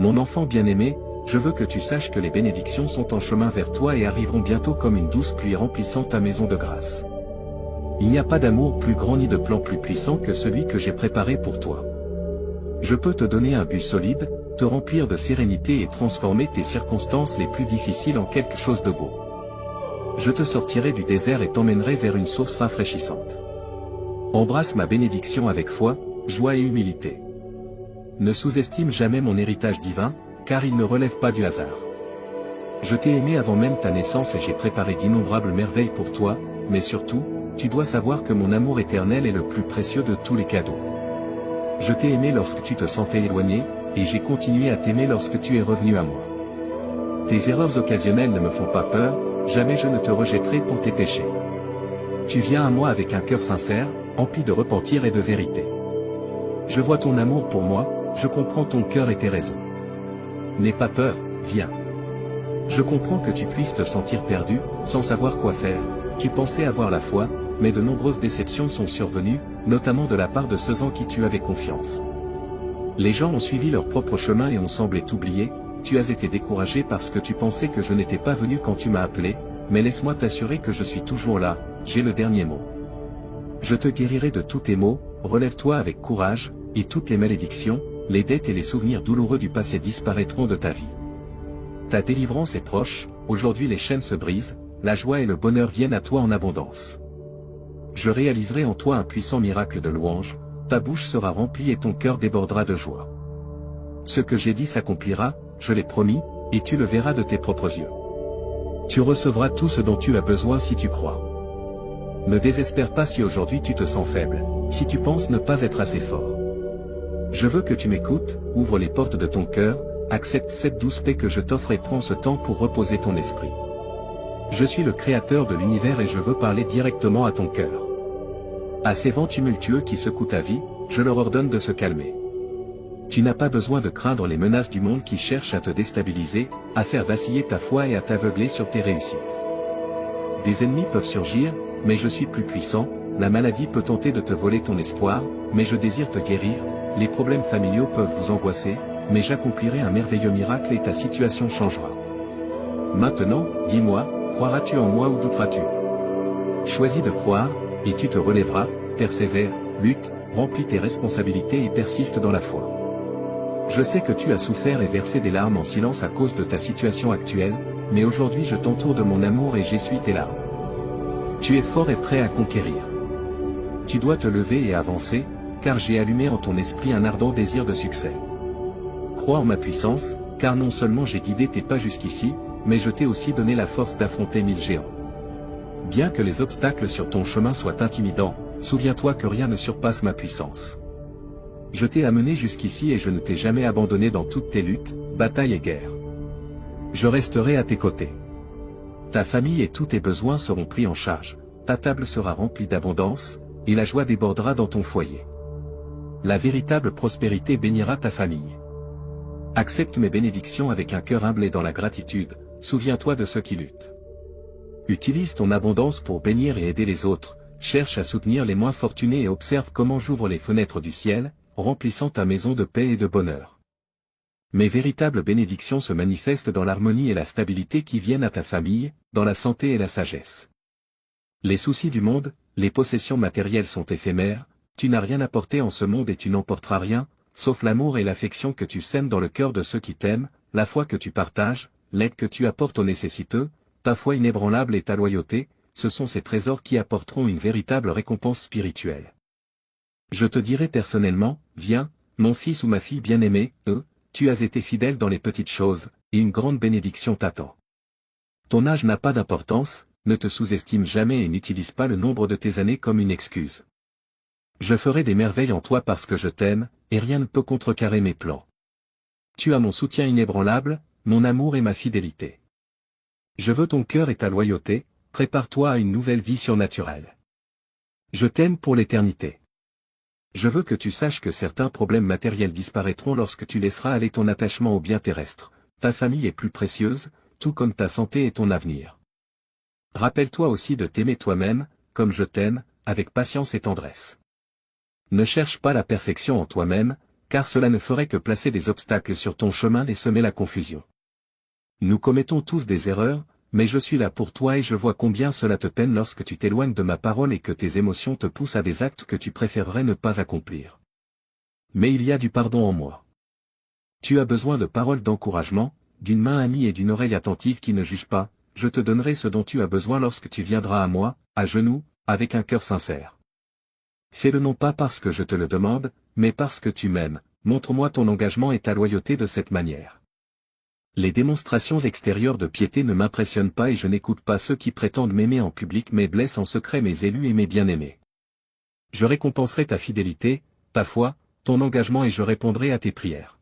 Mon enfant bien-aimé, je veux que tu saches que les bénédictions sont en chemin vers toi et arriveront bientôt comme une douce pluie remplissant ta maison de grâce. Il n'y a pas d'amour plus grand ni de plan plus puissant que celui que j'ai préparé pour toi. Je peux te donner un but solide, te remplir de sérénité et transformer tes circonstances les plus difficiles en quelque chose de beau. Je te sortirai du désert et t'emmènerai vers une source rafraîchissante. Embrasse ma bénédiction avec foi, joie et humilité. Ne sous-estime jamais mon héritage divin, car il ne relève pas du hasard. Je t'ai aimé avant même ta naissance et j'ai préparé d'innombrables merveilles pour toi, mais surtout, tu dois savoir que mon amour éternel est le plus précieux de tous les cadeaux. Je t'ai aimé lorsque tu te sentais éloigné, et j'ai continué à t'aimer lorsque tu es revenu à moi. Tes erreurs occasionnelles ne me font pas peur, jamais je ne te rejetterai pour tes péchés. Tu viens à moi avec un cœur sincère, empli de repentir et de vérité. Je vois ton amour pour moi, je comprends ton cœur et tes raisons. N'aie pas peur, viens. Je comprends que tu puisses te sentir perdu, sans savoir quoi faire. Tu pensais avoir la foi, mais de nombreuses déceptions sont survenues, notamment de la part de ceux en qui tu avais confiance. Les gens ont suivi leur propre chemin et ont semblé t'oublier, tu as été découragé parce que tu pensais que je n'étais pas venu quand tu m'as appelé, mais laisse-moi t'assurer que je suis toujours là, j'ai le dernier mot. Je te guérirai de tous tes maux, relève-toi avec courage, et toutes les malédictions, les dettes et les souvenirs douloureux du passé disparaîtront de ta vie. Ta délivrance est proche, aujourd'hui les chaînes se brisent, la joie et le bonheur viennent à toi en abondance. Je réaliserai en toi un puissant miracle de louange, ta bouche sera remplie et ton cœur débordera de joie. Ce que j'ai dit s'accomplira, je l'ai promis, et tu le verras de tes propres yeux. Tu recevras tout ce dont tu as besoin si tu crois. Ne désespère pas si aujourd'hui tu te sens faible, si tu penses ne pas être assez fort. Je veux que tu m'écoutes, ouvre les portes de ton cœur, accepte cette douce paix que je t'offre et prends ce temps pour reposer ton esprit. Je suis le créateur de l'univers et je veux parler directement à ton cœur. À ces vents tumultueux qui secouent ta vie, je leur ordonne de se calmer. Tu n'as pas besoin de craindre les menaces du monde qui cherchent à te déstabiliser, à faire vaciller ta foi et à t'aveugler sur tes réussites. Des ennemis peuvent surgir, mais je suis plus puissant, la maladie peut tenter de te voler ton espoir, mais je désire te guérir, les problèmes familiaux peuvent vous angoisser, mais j'accomplirai un merveilleux miracle et ta situation changera. Maintenant, dis-moi, croiras-tu en moi ou douteras-tu? Choisis de croire, et tu te relèveras, persévère, lutte, remplis tes responsabilités et persiste dans la foi. Je sais que tu as souffert et versé des larmes en silence à cause de ta situation actuelle, mais aujourd'hui je t'entoure de mon amour et j'essuie tes larmes. Tu es fort et prêt à conquérir. Tu dois te lever et avancer, car j'ai allumé en ton esprit un ardent désir de succès. Crois en ma puissance, car non seulement j'ai guidé tes pas jusqu'ici, mais je t'ai aussi donné la force d'affronter 1000 géants. Bien que les obstacles sur ton chemin soient intimidants, souviens-toi que rien ne surpasse ma puissance. Je t'ai amené jusqu'ici et je ne t'ai jamais abandonné dans toutes tes luttes, batailles et guerres. Je resterai à tes côtés. Ta famille et tous tes besoins seront pris en charge, ta table sera remplie d'abondance, et la joie débordera dans ton foyer. La véritable prospérité bénira ta famille. Accepte mes bénédictions avec un cœur humble et dans la gratitude, souviens-toi de ceux qui luttent. Utilise ton abondance pour bénir et aider les autres, cherche à soutenir les moins fortunés et observe comment j'ouvre les fenêtres du ciel, remplissant ta maison de paix et de bonheur. Mes véritables bénédictions se manifestent dans l'harmonie et la stabilité qui viennent à ta famille, dans la santé et la sagesse. Les soucis du monde, les possessions matérielles sont éphémères, tu n'as rien apporté en ce monde et tu n'emporteras rien, sauf l'amour et l'affection que tu sèmes dans le cœur de ceux qui t'aiment, la foi que tu partages, l'aide que tu apportes aux nécessiteux, ta foi inébranlable et ta loyauté, ce sont ces trésors qui apporteront une véritable récompense spirituelle. Je te dirai personnellement, viens, mon fils ou ma fille bien-aimée, tu as été fidèle dans les petites choses, et une grande bénédiction t'attend. Ton âge n'a pas d'importance, ne te sous-estime jamais et n'utilise pas le nombre de tes années comme une excuse. Je ferai des merveilles en toi parce que je t'aime, et rien ne peut contrecarrer mes plans. Tu as mon soutien inébranlable, mon amour et ma fidélité. Je veux ton cœur et ta loyauté, prépare-toi à une nouvelle vie surnaturelle. Je t'aime pour l'éternité. Je veux que tu saches que certains problèmes matériels disparaîtront lorsque tu laisseras aller ton attachement aux biens terrestres. Ta famille est plus précieuse, tout comme ta santé et ton avenir. Rappelle-toi aussi de t'aimer toi-même, comme je t'aime, avec patience et tendresse. Ne cherche pas la perfection en toi-même, car cela ne ferait que placer des obstacles sur ton chemin et semer la confusion. Nous commettons tous des erreurs, mais je suis là pour toi et je vois combien cela te peine lorsque tu t'éloignes de ma parole et que tes émotions te poussent à des actes que tu préférerais ne pas accomplir. Mais il y a du pardon en moi. Tu as besoin de paroles d'encouragement, d'une main amie et d'une oreille attentive qui ne juge pas, je te donnerai ce dont tu as besoin lorsque tu viendras à moi, à genoux, avec un cœur sincère. Fais-le non pas parce que je te le demande, mais parce que tu m'aimes, montre-moi ton engagement et ta loyauté de cette manière. Les démonstrations extérieures de piété ne m'impressionnent pas et je n'écoute pas ceux qui prétendent m'aimer en public mais blessent en secret mes élus et mes bien-aimés. Je récompenserai ta fidélité, ta foi, ton engagement et je répondrai à tes prières.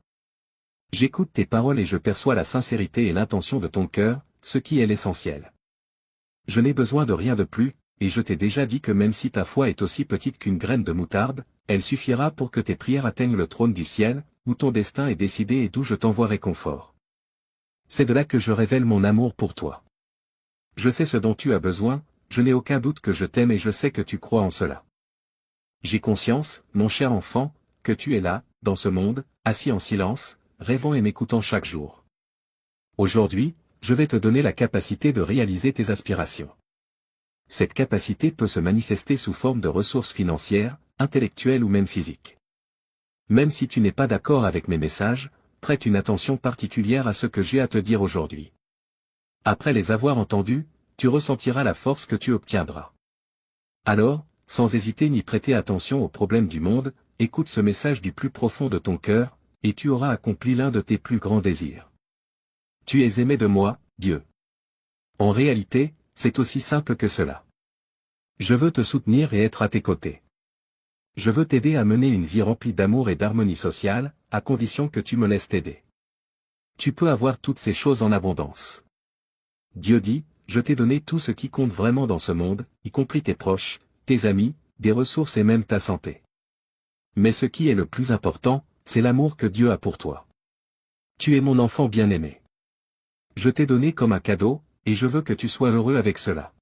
J'écoute tes paroles et je perçois la sincérité et l'intention de ton cœur, ce qui est l'essentiel. Je n'ai besoin de rien de plus, et je t'ai déjà dit que même si ta foi est aussi petite qu'une graine de moutarde, elle suffira pour que tes prières atteignent le trône du ciel, où ton destin est décidé et d'où je t'envoie réconfort. C'est de là que je révèle mon amour pour toi. Je sais ce dont tu as besoin, je n'ai aucun doute que je t'aime et je sais que tu crois en cela. J'ai conscience, mon cher enfant, que tu es là, dans ce monde, assis en silence, rêvant et m'écoutant chaque jour. Aujourd'hui, je vais te donner la capacité de réaliser tes aspirations. Cette capacité peut se manifester sous forme de ressources financières, intellectuelles ou même physiques. Même si tu n'es pas d'accord avec mes messages, prête une attention particulière à ce que j'ai à te dire aujourd'hui. Après les avoir entendus, tu ressentiras la force que tu obtiendras. Alors, sans hésiter ni prêter attention aux problèmes du monde, écoute ce message du plus profond de ton cœur, et tu auras accompli l'un de tes plus grands désirs. Tu es aimé de moi, Dieu. En réalité, c'est aussi simple que cela. Je veux te soutenir et être à tes côtés. Je veux t'aider à mener une vie remplie d'amour et d'harmonie sociale, à condition que tu me laisses t'aider. Tu peux avoir toutes ces choses en abondance. Dieu dit, je t'ai donné tout ce qui compte vraiment dans ce monde, y compris tes proches, tes amis, des ressources et même ta santé. Mais ce qui est le plus important, c'est l'amour que Dieu a pour toi. Tu es mon enfant bien-aimé. Je t'ai donné comme un cadeau, et je veux que tu sois heureux avec cela.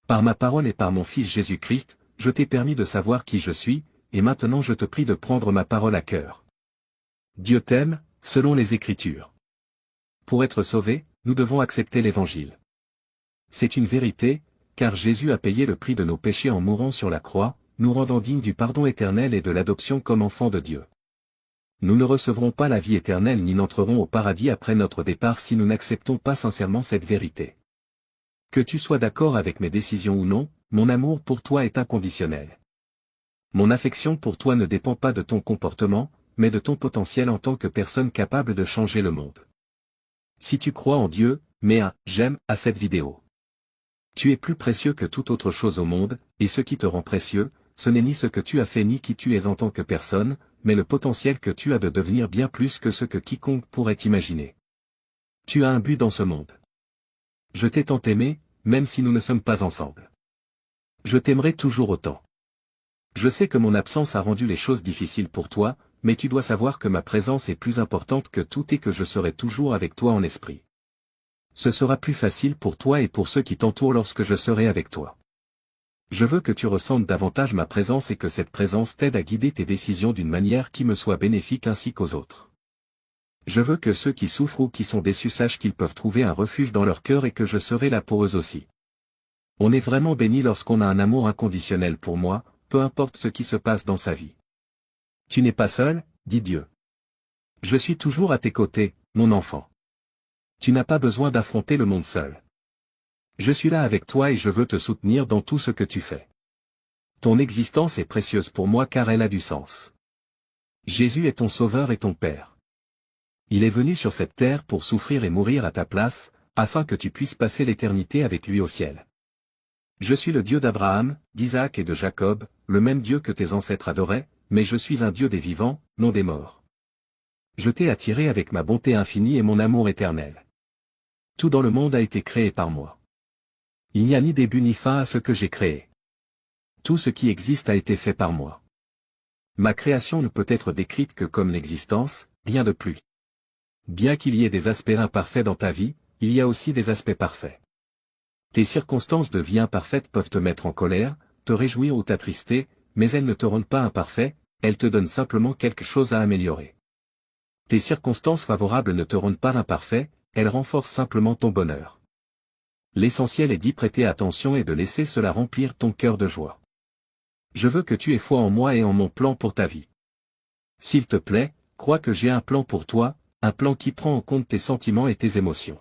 Par ma parole et par mon Fils Jésus-Christ, je t'ai permis de savoir qui je suis, et maintenant je te prie de prendre ma parole à cœur. Dieu t'aime, selon les Écritures. Pour être sauvés, nous devons accepter l'Évangile. C'est une vérité, car Jésus a payé le prix de nos péchés en mourant sur la croix, nous rendant dignes du pardon éternel et de l'adoption comme enfants de Dieu. Nous ne recevrons pas la vie éternelle ni n'entrerons au paradis après notre départ si nous n'acceptons pas sincèrement cette vérité. Que tu sois d'accord avec mes décisions ou non, mon amour pour toi est inconditionnel. Mon affection pour toi ne dépend pas de ton comportement, mais de ton potentiel en tant que personne capable de changer le monde. Si tu crois en Dieu, mets un « j'aime » à cette vidéo. Tu es plus précieux que toute autre chose au monde, et ce qui te rend précieux, ce n'est ni ce que tu as fait ni qui tu es en tant que personne, mais le potentiel que tu as de devenir bien plus que ce que quiconque pourrait imaginer. Tu as un but dans ce monde. Je t'ai tant aimé, même si nous ne sommes pas ensemble. Je t'aimerai toujours autant. Je sais que mon absence a rendu les choses difficiles pour toi, mais tu dois savoir que ma présence est plus importante que tout et que je serai toujours avec toi en esprit. Ce sera plus facile pour toi et pour ceux qui t'entourent lorsque je serai avec toi. Je veux que tu ressentes davantage ma présence et que cette présence t'aide à guider tes décisions d'une manière qui me soit bénéfique ainsi qu'aux autres. Je veux que ceux qui souffrent ou qui sont déçus sachent qu'ils peuvent trouver un refuge dans leur cœur et que je serai là pour eux aussi. On est vraiment béni lorsqu'on a un amour inconditionnel pour moi, peu importe ce qui se passe dans sa vie. Tu n'es pas seul, dit Dieu. Je suis toujours à tes côtés, mon enfant. Tu n'as pas besoin d'affronter le monde seul. Je suis là avec toi et je veux te soutenir dans tout ce que tu fais. Ton existence est précieuse pour moi car elle a du sens. Jésus est ton Sauveur et ton Père. Il est venu sur cette terre pour souffrir et mourir à ta place, afin que tu puisses passer l'éternité avec lui au ciel. Je suis le Dieu d'Abraham, d'Isaac et de Jacob, le même Dieu que tes ancêtres adoraient, mais je suis un Dieu des vivants, non des morts. Je t'ai attiré avec ma bonté infinie et mon amour éternel. Tout dans le monde a été créé par moi. Il n'y a ni début ni fin à ce que j'ai créé. Tout ce qui existe a été fait par moi. Ma création ne peut être décrite que comme l'existence, rien de plus. Bien qu'il y ait des aspects imparfaits dans ta vie, il y a aussi des aspects parfaits. Tes circonstances de vie imparfaites peuvent te mettre en colère, te réjouir ou t'attrister, mais elles ne te rendent pas imparfait, elle te donne simplement quelque chose à améliorer. Tes circonstances favorables ne te rendent pas imparfait, elles renforcent simplement ton bonheur. L'essentiel est d'y prêter attention et de laisser cela remplir ton cœur de joie. Je veux que tu aies foi en moi et en mon plan pour ta vie. S'il te plaît, crois que j'ai un plan pour toi, un plan qui prend en compte tes sentiments et tes émotions.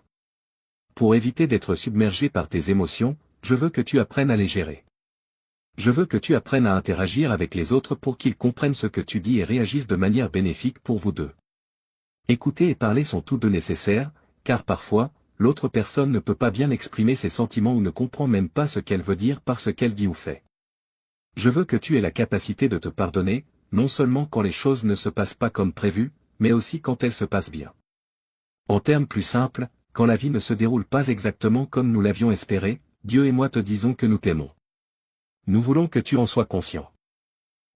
Pour éviter d'être submergé par tes émotions, je veux que tu apprennes à les gérer. Je veux que tu apprennes à interagir avec les autres pour qu'ils comprennent ce que tu dis et réagissent de manière bénéfique pour vous deux. Écouter et parler sont tous deux nécessaires, car parfois, l'autre personne ne peut pas bien exprimer ses sentiments ou ne comprend même pas ce qu'elle veut dire par ce qu'elle dit ou fait. Je veux que tu aies la capacité de te pardonner, non seulement quand les choses ne se passent pas comme prévu, mais aussi quand elles se passent bien. En termes plus simples, quand la vie ne se déroule pas exactement comme nous l'avions espéré, Dieu et moi te disons que nous t'aimons. Nous voulons que tu en sois conscient.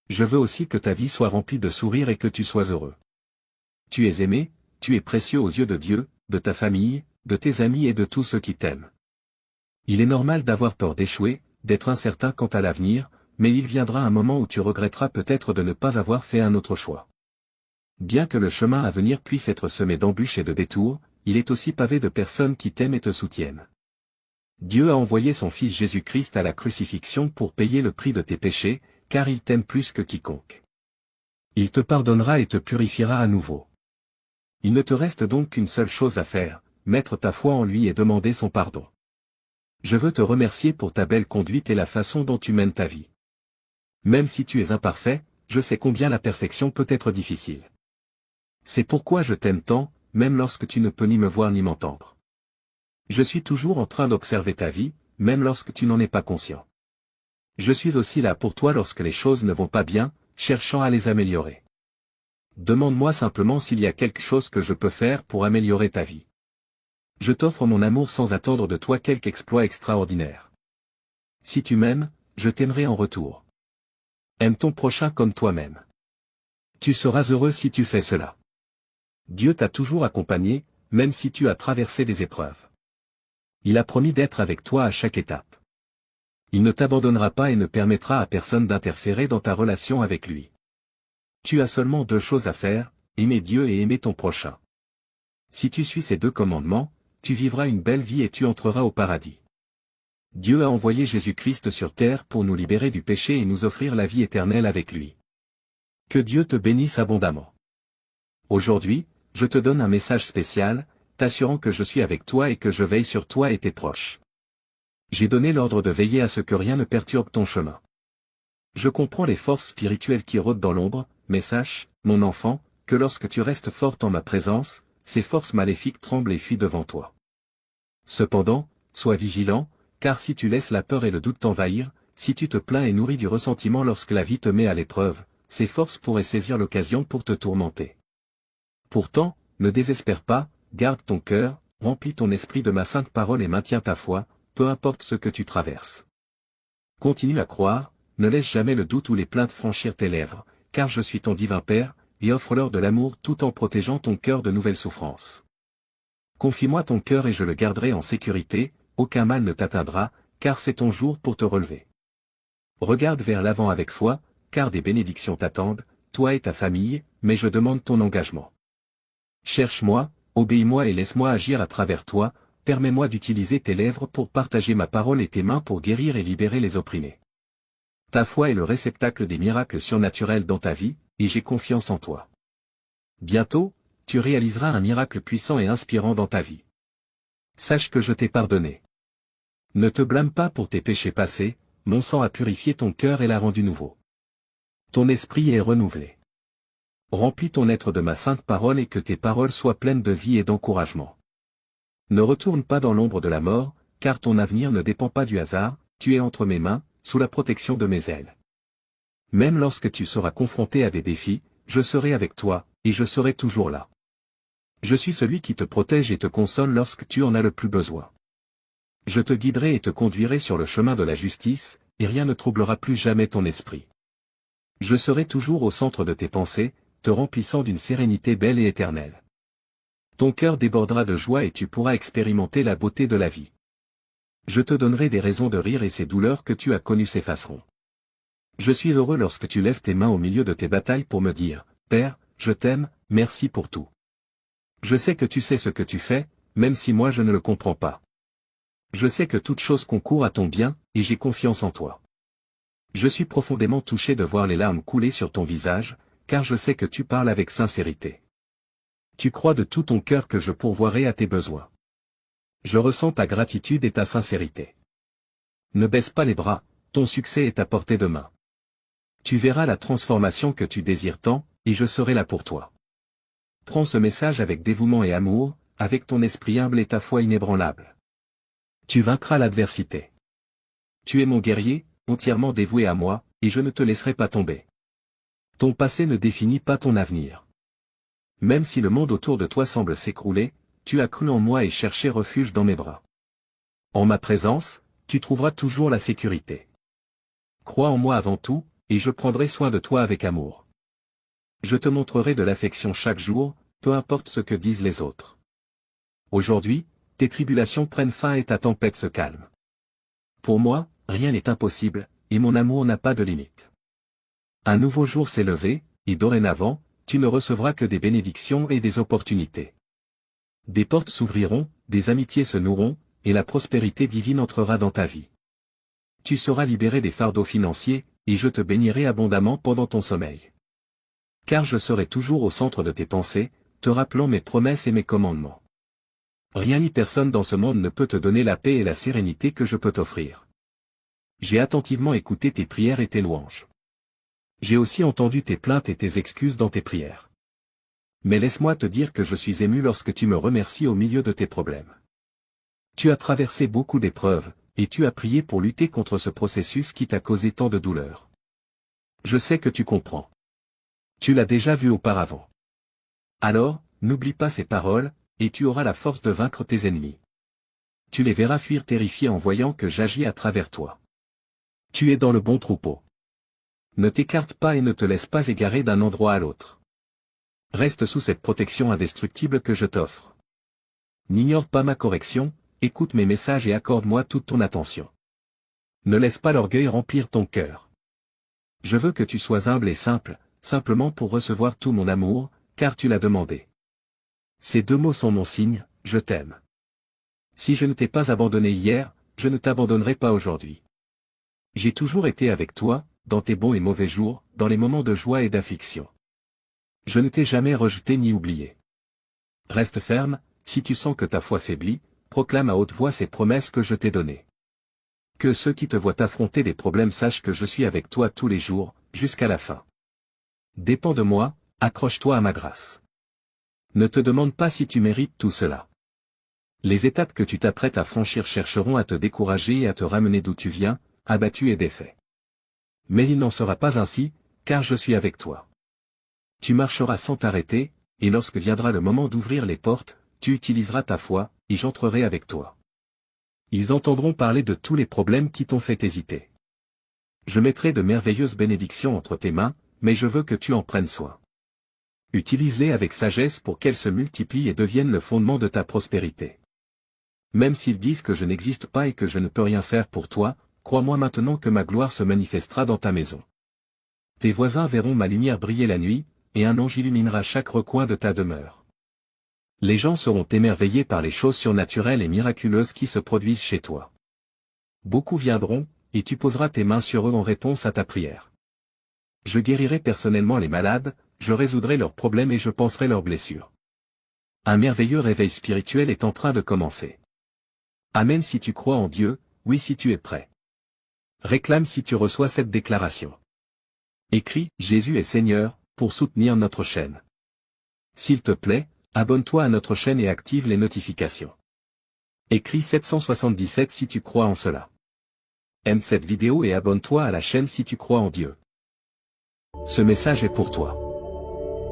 Je veux aussi que ta vie soit remplie de sourires et que tu sois heureux. Tu es aimé, tu es précieux aux yeux de Dieu, de ta famille, de tes amis et de tous ceux qui t'aiment. Il est normal d'avoir peur d'échouer, d'être incertain quant à l'avenir, mais il viendra un moment où tu regretteras peut-être de ne pas avoir fait un autre choix. Bien que le chemin à venir puisse être semé d'embûches et de détours, il est aussi pavé de personnes qui t'aiment et te soutiennent. Dieu a envoyé son Fils Jésus-Christ à la crucifixion pour payer le prix de tes péchés, car il t'aime plus que quiconque. Il te pardonnera et te purifiera à nouveau. Il ne te reste donc qu'une seule chose à faire, mettre ta foi en lui et demander son pardon. Je veux te remercier pour ta belle conduite et la façon dont tu mènes ta vie. Même si tu es imparfait, je sais combien la perfection peut être difficile. C'est pourquoi je t'aime tant, même lorsque tu ne peux ni me voir ni m'entendre. Je suis toujours en train d'observer ta vie, même lorsque tu n'en es pas conscient. Je suis aussi là pour toi lorsque les choses ne vont pas bien, cherchant à les améliorer. Demande-moi simplement s'il y a quelque chose que je peux faire pour améliorer ta vie. Je t'offre mon amour sans attendre de toi quelque exploit extraordinaire. Si tu m'aimes, je t'aimerai en retour. Aime ton prochain comme toi-même. Tu seras heureux si tu fais cela. Dieu t'a toujours accompagné, même si tu as traversé des épreuves. Il a promis d'être avec toi à chaque étape. Il ne t'abandonnera pas et ne permettra à personne d'interférer dans ta relation avec lui. Tu as seulement deux choses à faire, aimer Dieu et aimer ton prochain. Si tu suis ces deux commandements, tu vivras une belle vie et tu entreras au paradis. Dieu a envoyé Jésus-Christ sur terre pour nous libérer du péché et nous offrir la vie éternelle avec lui. Que Dieu te bénisse abondamment. Aujourd'hui, je te donne un message spécial, t'assurant que je suis avec toi et que je veille sur toi et tes proches. J'ai donné l'ordre de veiller à ce que rien ne perturbe ton chemin. Je comprends les forces spirituelles qui rôdent dans l'ombre, mais sache, mon enfant, que lorsque tu restes forte en ma présence, ces forces maléfiques tremblent et fuient devant toi. Cependant, sois vigilant, car si tu laisses la peur et le doute t'envahir, si tu te plains et nourris du ressentiment lorsque la vie te met à l'épreuve, ces forces pourraient saisir l'occasion pour te tourmenter. Pourtant, ne désespère pas, garde ton cœur, remplis ton esprit de ma sainte parole et maintiens ta foi, peu importe ce que tu traverses. Continue à croire, ne laisse jamais le doute ou les plaintes franchir tes lèvres, car je suis ton divin Père, et offre-leur de l'amour tout en protégeant ton cœur de nouvelles souffrances. Confie-moi ton cœur et je le garderai en sécurité, aucun mal ne t'atteindra, car c'est ton jour pour te relever. Regarde vers l'avant avec foi, car des bénédictions t'attendent, toi et ta famille, mais je demande ton engagement. Cherche-moi, obéis-moi et laisse-moi agir à travers toi, permets-moi d'utiliser tes lèvres pour partager ma parole et tes mains pour guérir et libérer les opprimés. Ta foi est le réceptacle des miracles surnaturels dans ta vie, et j'ai confiance en toi. Bientôt, tu réaliseras un miracle puissant et inspirant dans ta vie. Sache que je t'ai pardonné. Ne te blâme pas pour tes péchés passés, mon sang a purifié ton cœur et l'a rendu nouveau. Ton esprit est renouvelé. Remplis ton être de ma sainte parole et que tes paroles soient pleines de vie et d'encouragement. Ne retourne pas dans l'ombre de la mort, car ton avenir ne dépend pas du hasard, tu es entre mes mains, sous la protection de mes ailes. Même lorsque tu seras confronté à des défis, je serai avec toi, et je serai toujours là. Je suis celui qui te protège et te console lorsque tu en as le plus besoin. Je te guiderai et te conduirai sur le chemin de la justice, et rien ne troublera plus jamais ton esprit. Je serai toujours au centre de tes pensées, te remplissant d'une sérénité belle et éternelle. Ton cœur débordera de joie et tu pourras expérimenter la beauté de la vie. Je te donnerai des raisons de rire et ces douleurs que tu as connues s'effaceront. Je suis heureux lorsque tu lèves tes mains au milieu de tes batailles pour me dire, Père, je t'aime, merci pour tout. Je sais que tu sais ce que tu fais, même si moi je ne le comprends pas. Je sais que toute chose concourt à ton bien, et j'ai confiance en toi. Je suis profondément touché de voir les larmes couler sur ton visage, car je sais que tu parles avec sincérité. Tu crois de tout ton cœur que je pourvoirai à tes besoins. Je ressens ta gratitude et ta sincérité. Ne baisse pas les bras, ton succès est à portée de main. Tu verras la transformation que tu désires tant, et je serai là pour toi. Prends ce message avec dévouement et amour, avec ton esprit humble et ta foi inébranlable. Tu vaincras l'adversité. Tu es mon guerrier, entièrement dévoué à moi, et je ne te laisserai pas tomber. Ton passé ne définit pas ton avenir. Même si le monde autour de toi semble s'écrouler, tu as cru en moi et cherché refuge dans mes bras. En ma présence, tu trouveras toujours la sécurité. Crois en moi avant tout, et je prendrai soin de toi avec amour. Je te montrerai de l'affection chaque jour, peu importe ce que disent les autres. Aujourd'hui, tes tribulations prennent fin et ta tempête se calme. Pour moi, rien n'est impossible, et mon amour n'a pas de limite. Un nouveau jour s'est levé, et dorénavant, tu ne recevras que des bénédictions et des opportunités. Des portes s'ouvriront, des amitiés se noueront, et la prospérité divine entrera dans ta vie. Tu seras libéré des fardeaux financiers, et je te bénirai abondamment pendant ton sommeil. Car je serai toujours au centre de tes pensées, te rappelant mes promesses et mes commandements. Rien ni personne dans ce monde ne peut te donner la paix et la sérénité que je peux t'offrir. J'ai attentivement écouté tes prières et tes louanges. J'ai aussi entendu tes plaintes et tes excuses dans tes prières. Mais laisse-moi te dire que je suis ému lorsque tu me remercies au milieu de tes problèmes. Tu as traversé beaucoup d'épreuves, et tu as prié pour lutter contre ce processus qui t'a causé tant de douleur. Je sais que tu comprends. Tu l'as déjà vu auparavant. Alors, n'oublie pas ces paroles, et tu auras la force de vaincre tes ennemis. Tu les verras fuir terrifiés en voyant que j'agis à travers toi. Tu es dans le bon troupeau. Ne t'écarte pas et ne te laisse pas égarer d'un endroit à l'autre. Reste sous cette protection indestructible que je t'offre. N'ignore pas ma correction, écoute mes messages et accorde-moi toute ton attention. Ne laisse pas l'orgueil remplir ton cœur. Je veux que tu sois humble et simple, simplement pour recevoir tout mon amour, car tu l'as demandé. Ces deux mots sont mon signe, je t'aime. Si je ne t'ai pas abandonné hier, je ne t'abandonnerai pas aujourd'hui. J'ai toujours été avec toi, dans tes bons et mauvais jours, dans les moments de joie et d'affliction. Je ne t'ai jamais rejeté ni oublié. Reste ferme, si tu sens que ta foi faiblit, proclame à haute voix ces promesses que je t'ai données. Que ceux qui te voient affronter des problèmes sachent que je suis avec toi tous les jours, jusqu'à la fin. Dépends de moi, accroche-toi à ma grâce. Ne te demande pas si tu mérites tout cela. Les étapes que tu t'apprêtes à franchir chercheront à te décourager et à te ramener d'où tu viens, abattu et défait. Mais il n'en sera pas ainsi, car je suis avec toi. Tu marcheras sans t'arrêter, et lorsque viendra le moment d'ouvrir les portes, tu utiliseras ta foi, et j'entrerai avec toi. Ils entendront parler de tous les problèmes qui t'ont fait hésiter. Je mettrai de merveilleuses bénédictions entre tes mains, mais je veux que tu en prennes soin. Utilise-les avec sagesse pour qu'elles se multiplient et deviennent le fondement de ta prospérité. Même s'ils disent que je n'existe pas et que je ne peux rien faire pour toi, crois-moi maintenant que ma gloire se manifestera dans ta maison. Tes voisins verront ma lumière briller la nuit, et un ange illuminera chaque recoin de ta demeure. Les gens seront émerveillés par les choses surnaturelles et miraculeuses qui se produisent chez toi. Beaucoup viendront, et tu poseras tes mains sur eux en réponse à ta prière. Je guérirai personnellement les malades, je résoudrai leurs problèmes et je panserai leurs blessures. Un merveilleux réveil spirituel est en train de commencer. Amen si tu crois en Dieu, oui si tu es prêt. Réclame si tu reçois cette déclaration. Écris « Jésus est Seigneur » pour soutenir notre chaîne. S'il te plaît, abonne-toi à notre chaîne et active les notifications. Écris 777 si tu crois en cela. Aime cette vidéo et abonne-toi à la chaîne si tu crois en Dieu. Ce message est pour toi.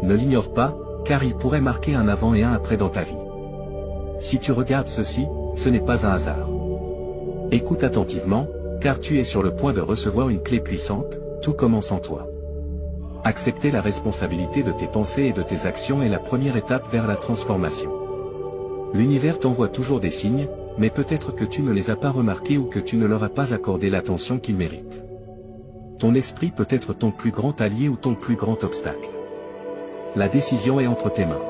Ne l'ignore pas, car il pourrait marquer un avant et un après dans ta vie. Si tu regardes ceci, ce n'est pas un hasard. Écoute attentivement, car tu es sur le point de recevoir une clé puissante, tout commence en toi. Accepter la responsabilité de tes pensées et de tes actions est la première étape vers la transformation. L'univers t'envoie toujours des signes, mais peut-être que tu ne les as pas remarqués ou que tu ne leur as pas accordé l'attention qu'ils méritent. Ton esprit peut être ton plus grand allié ou ton plus grand obstacle. La décision est entre tes mains.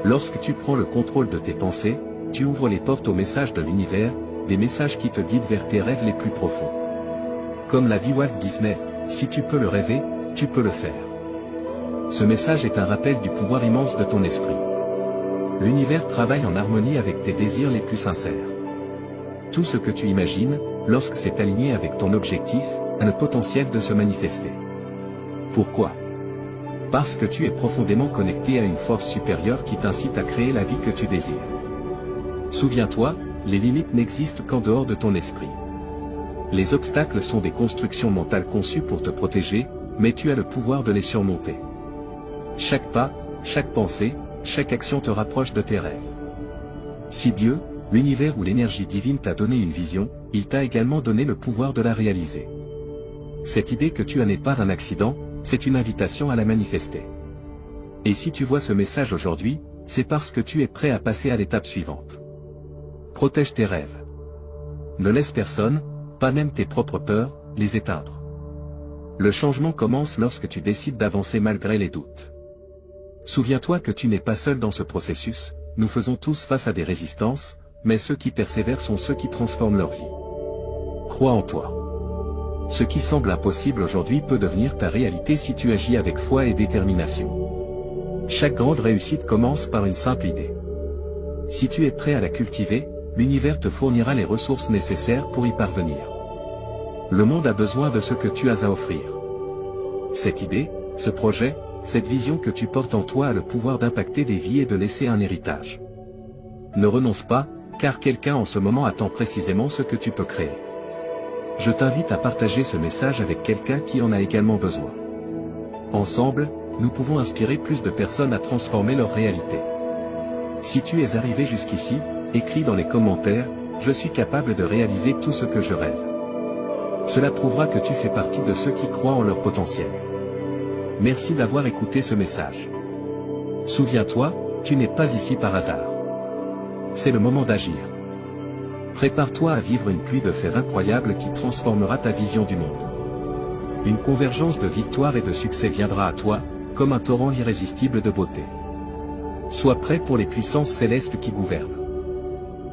Lorsque tu prends le contrôle de tes pensées, tu ouvres les portes aux messages de l'univers, des messages qui te guident vers tes rêves les plus profonds. Comme l'a dit Walt Disney, si tu peux le rêver, tu peux le faire. Ce message est un rappel du pouvoir immense de ton esprit. L'univers travaille en harmonie avec tes désirs les plus sincères. Tout ce que tu imagines, lorsque c'est aligné avec ton objectif, a le potentiel de se manifester. Pourquoi? Parce que tu es profondément connecté à une force supérieure qui t'incite à créer la vie que tu désires. Souviens-toi, les limites n'existent qu'en dehors de ton esprit. Les obstacles sont des constructions mentales conçues pour te protéger, mais tu as le pouvoir de les surmonter. Chaque pas, chaque pensée, chaque action te rapproche de tes rêves. Si Dieu, l'univers ou l'énergie divine t'a donné une vision, il t'a également donné le pouvoir de la réaliser. Cette idée que tu as n'est pas un accident, c'est une invitation à la manifester. Et si tu vois ce message aujourd'hui, c'est parce que tu es prêt à passer à l'étape suivante. Protège tes rêves. Ne laisse personne, pas même tes propres peurs, les éteindre. Le changement commence lorsque tu décides d'avancer malgré les doutes. Souviens-toi que tu n'es pas seul dans ce processus, nous faisons tous face à des résistances, mais ceux qui persévèrent sont ceux qui transforment leur vie. Crois en toi. Ce qui semble impossible aujourd'hui peut devenir ta réalité si tu agis avec foi et détermination. Chaque grande réussite commence par une simple idée. Si tu es prêt à la cultiver, l'univers te fournira les ressources nécessaires pour y parvenir. Le monde a besoin de ce que tu as à offrir. Cette idée, ce projet, cette vision que tu portes en toi a le pouvoir d'impacter des vies et de laisser un héritage. Ne renonce pas, car quelqu'un en ce moment attend précisément ce que tu peux créer. Je t'invite à partager ce message avec quelqu'un qui en a également besoin. Ensemble, nous pouvons inspirer plus de personnes à transformer leur réalité. Si tu es arrivé jusqu'ici, écris dans les commentaires, je suis capable de réaliser tout ce que je rêve. Cela prouvera que tu fais partie de ceux qui croient en leur potentiel. Merci d'avoir écouté ce message. Souviens-toi, tu n'es pas ici par hasard. C'est le moment d'agir. Prépare-toi à vivre une pluie de faits incroyables qui transformera ta vision du monde. Une convergence de victoires et de succès viendra à toi, comme un torrent irrésistible de beauté. Sois prêt pour les puissances célestes qui gouvernent.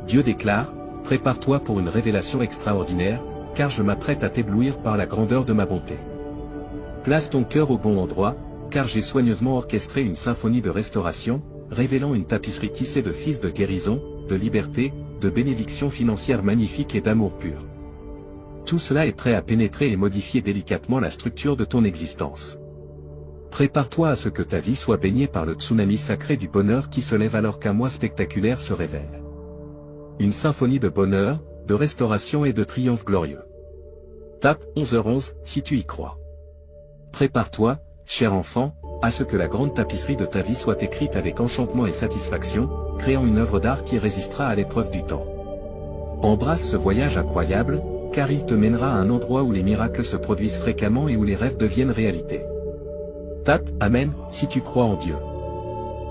Dieu déclare, prépare-toi pour une révélation extraordinaire, car je m'apprête à t'éblouir par la grandeur de ma bonté. Place ton cœur au bon endroit, car j'ai soigneusement orchestré une symphonie de restauration, révélant une tapisserie tissée de fils de guérison, de liberté, de bénédictions financières magnifiques et d'amour pur. Tout cela est prêt à pénétrer et modifier délicatement la structure de ton existence. Prépare-toi à ce que ta vie soit baignée par le tsunami sacré du bonheur qui se lève alors qu'un mois spectaculaire se révèle. Une symphonie de bonheur, de restauration et de triomphe glorieux. Tape 11h11 si tu y crois. Prépare-toi, cher enfant, à ce que la grande tapisserie de ta vie soit écrite avec enchantement et satisfaction, créant une œuvre d'art qui résistera à l'épreuve du temps. Embrasse ce voyage incroyable, car il te mènera à un endroit où les miracles se produisent fréquemment et où les rêves deviennent réalité. Tape Amen si tu crois en Dieu.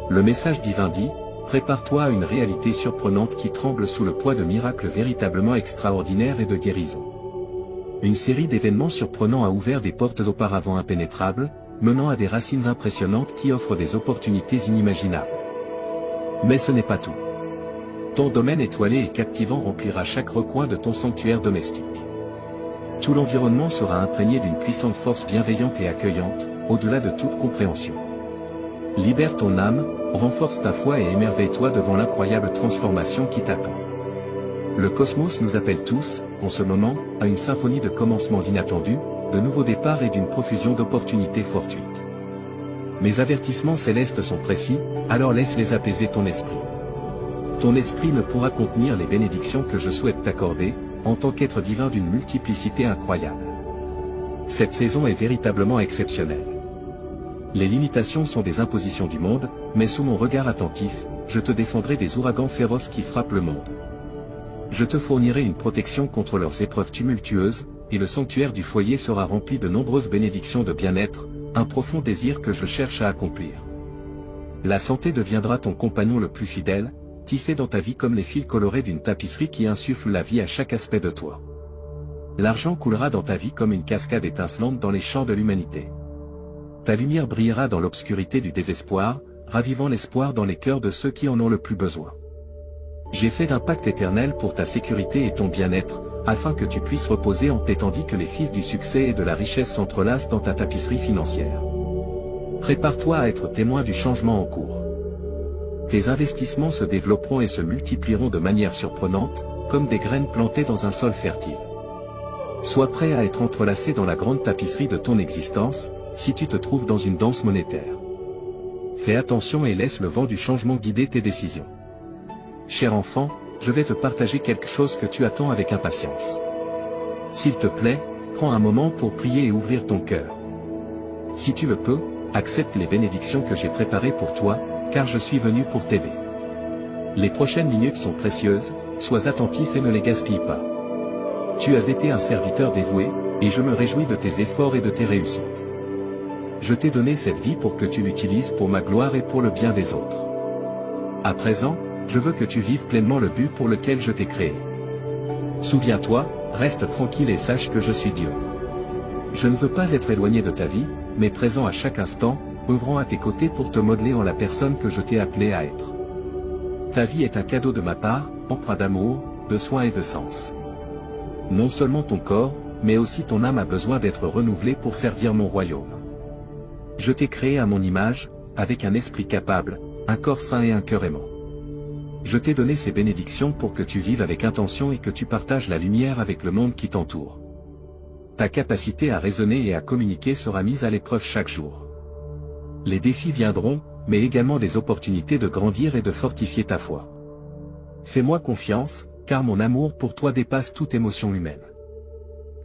Le message divin dit, prépare-toi à une réalité surprenante qui tremble sous le poids de miracles véritablement extraordinaires et de guérison. Une série d'événements surprenants a ouvert des portes auparavant impénétrables, menant à des racines impressionnantes qui offrent des opportunités inimaginables. Mais ce n'est pas tout. Ton domaine étoilé et captivant remplira chaque recoin de ton sanctuaire domestique. Tout l'environnement sera imprégné d'une puissante force bienveillante et accueillante, au-delà de toute compréhension. Libère ton âme, renforce ta foi et émerveille-toi devant l'incroyable transformation qui t'attend. Le cosmos nous appelle tous, en ce moment, à une symphonie de commencements inattendus, de nouveaux départs et d'une profusion d'opportunités fortuites. Mes avertissements célestes sont précis, alors laisse-les apaiser ton esprit. Ton esprit ne pourra contenir les bénédictions que je souhaite t'accorder, en tant qu'être divin d'une multiplicité incroyable. Cette saison est véritablement exceptionnelle. Les limitations sont des impositions du monde, mais sous mon regard attentif, je te défendrai des ouragans féroces qui frappent le monde. Je te fournirai une protection contre leurs épreuves tumultueuses, et le sanctuaire du foyer sera rempli de nombreuses bénédictions de bien-être, un profond désir que je cherche à accomplir. La santé deviendra ton compagnon le plus fidèle, tissé dans ta vie comme les fils colorés d'une tapisserie qui insuffle la vie à chaque aspect de toi. L'argent coulera dans ta vie comme une cascade étincelante dans les champs de l'humanité. Ta lumière brillera dans l'obscurité du désespoir, ravivant l'espoir dans les cœurs de ceux qui en ont le plus besoin. J'ai fait un pacte éternel pour ta sécurité et ton bien-être, afin que tu puisses reposer en paix tandis que les fils du succès et de la richesse s'entrelacent dans ta tapisserie financière. Prépare-toi à être témoin du changement en cours. Tes investissements se développeront et se multiplieront de manière surprenante, comme des graines plantées dans un sol fertile. Sois prêt à être entrelacé dans la grande tapisserie de ton existence, si tu te trouves dans une danse monétaire. Fais attention et laisse le vent du changement guider tes décisions. Cher enfant, je vais te partager quelque chose que tu attends avec impatience. S'il te plaît, prends un moment pour prier et ouvrir ton cœur. Si tu le peux, accepte les bénédictions que j'ai préparées pour toi, car je suis venu pour t'aider. Les prochaines minutes sont précieuses, sois attentif et ne les gaspille pas. Tu as été un serviteur dévoué, et je me réjouis de tes efforts et de tes réussites. Je t'ai donné cette vie pour que tu l'utilises pour ma gloire et pour le bien des autres. À présent, je veux que tu vives pleinement le but pour lequel je t'ai créé. Souviens-toi, reste tranquille et sache que je suis Dieu. Je ne veux pas être éloigné de ta vie, mais présent à chaque instant, œuvrant à tes côtés pour te modeler en la personne que je t'ai appelé à être. Ta vie est un cadeau de ma part, empreint d'amour, de soins et de sens. Non seulement ton corps, mais aussi ton âme a besoin d'être renouvelée pour servir mon royaume. Je t'ai créé à mon image, avec un esprit capable, un corps sain et un cœur aimant. Je t'ai donné ces bénédictions pour que tu vives avec intention et que tu partages la lumière avec le monde qui t'entoure. Ta capacité à raisonner et à communiquer sera mise à l'épreuve chaque jour. Les défis viendront, mais également des opportunités de grandir et de fortifier ta foi. Fais-moi confiance, car mon amour pour toi dépasse toute émotion humaine.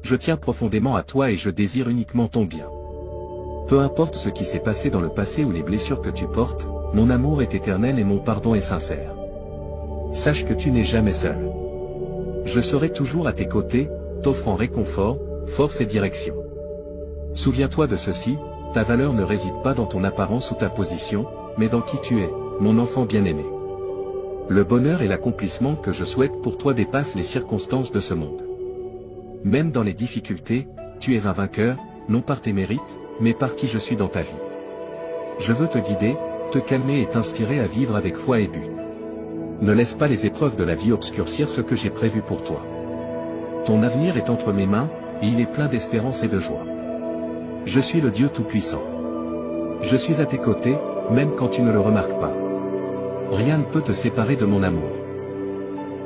Je tiens profondément à toi et je désire uniquement ton bien. Peu importe ce qui s'est passé dans le passé ou les blessures que tu portes, mon amour est éternel et mon pardon est sincère. Sache que tu n'es jamais seul. Je serai toujours à tes côtés, t'offrant réconfort, force et direction. Souviens-toi de ceci, ta valeur ne réside pas dans ton apparence ou ta position, mais dans qui tu es, mon enfant bien-aimé. Le bonheur et l'accomplissement que je souhaite pour toi dépassent les circonstances de ce monde. Même dans les difficultés, tu es un vainqueur, non par tes mérites, mais par qui je suis dans ta vie. Je veux te guider, te calmer et t'inspirer à vivre avec foi et but. Ne laisse pas les épreuves de la vie obscurcir ce que j'ai prévu pour toi. Ton avenir est entre mes mains, et il est plein d'espérance et de joie. Je suis le Dieu Tout-Puissant. Je suis à tes côtés, même quand tu ne le remarques pas. Rien ne peut te séparer de mon amour.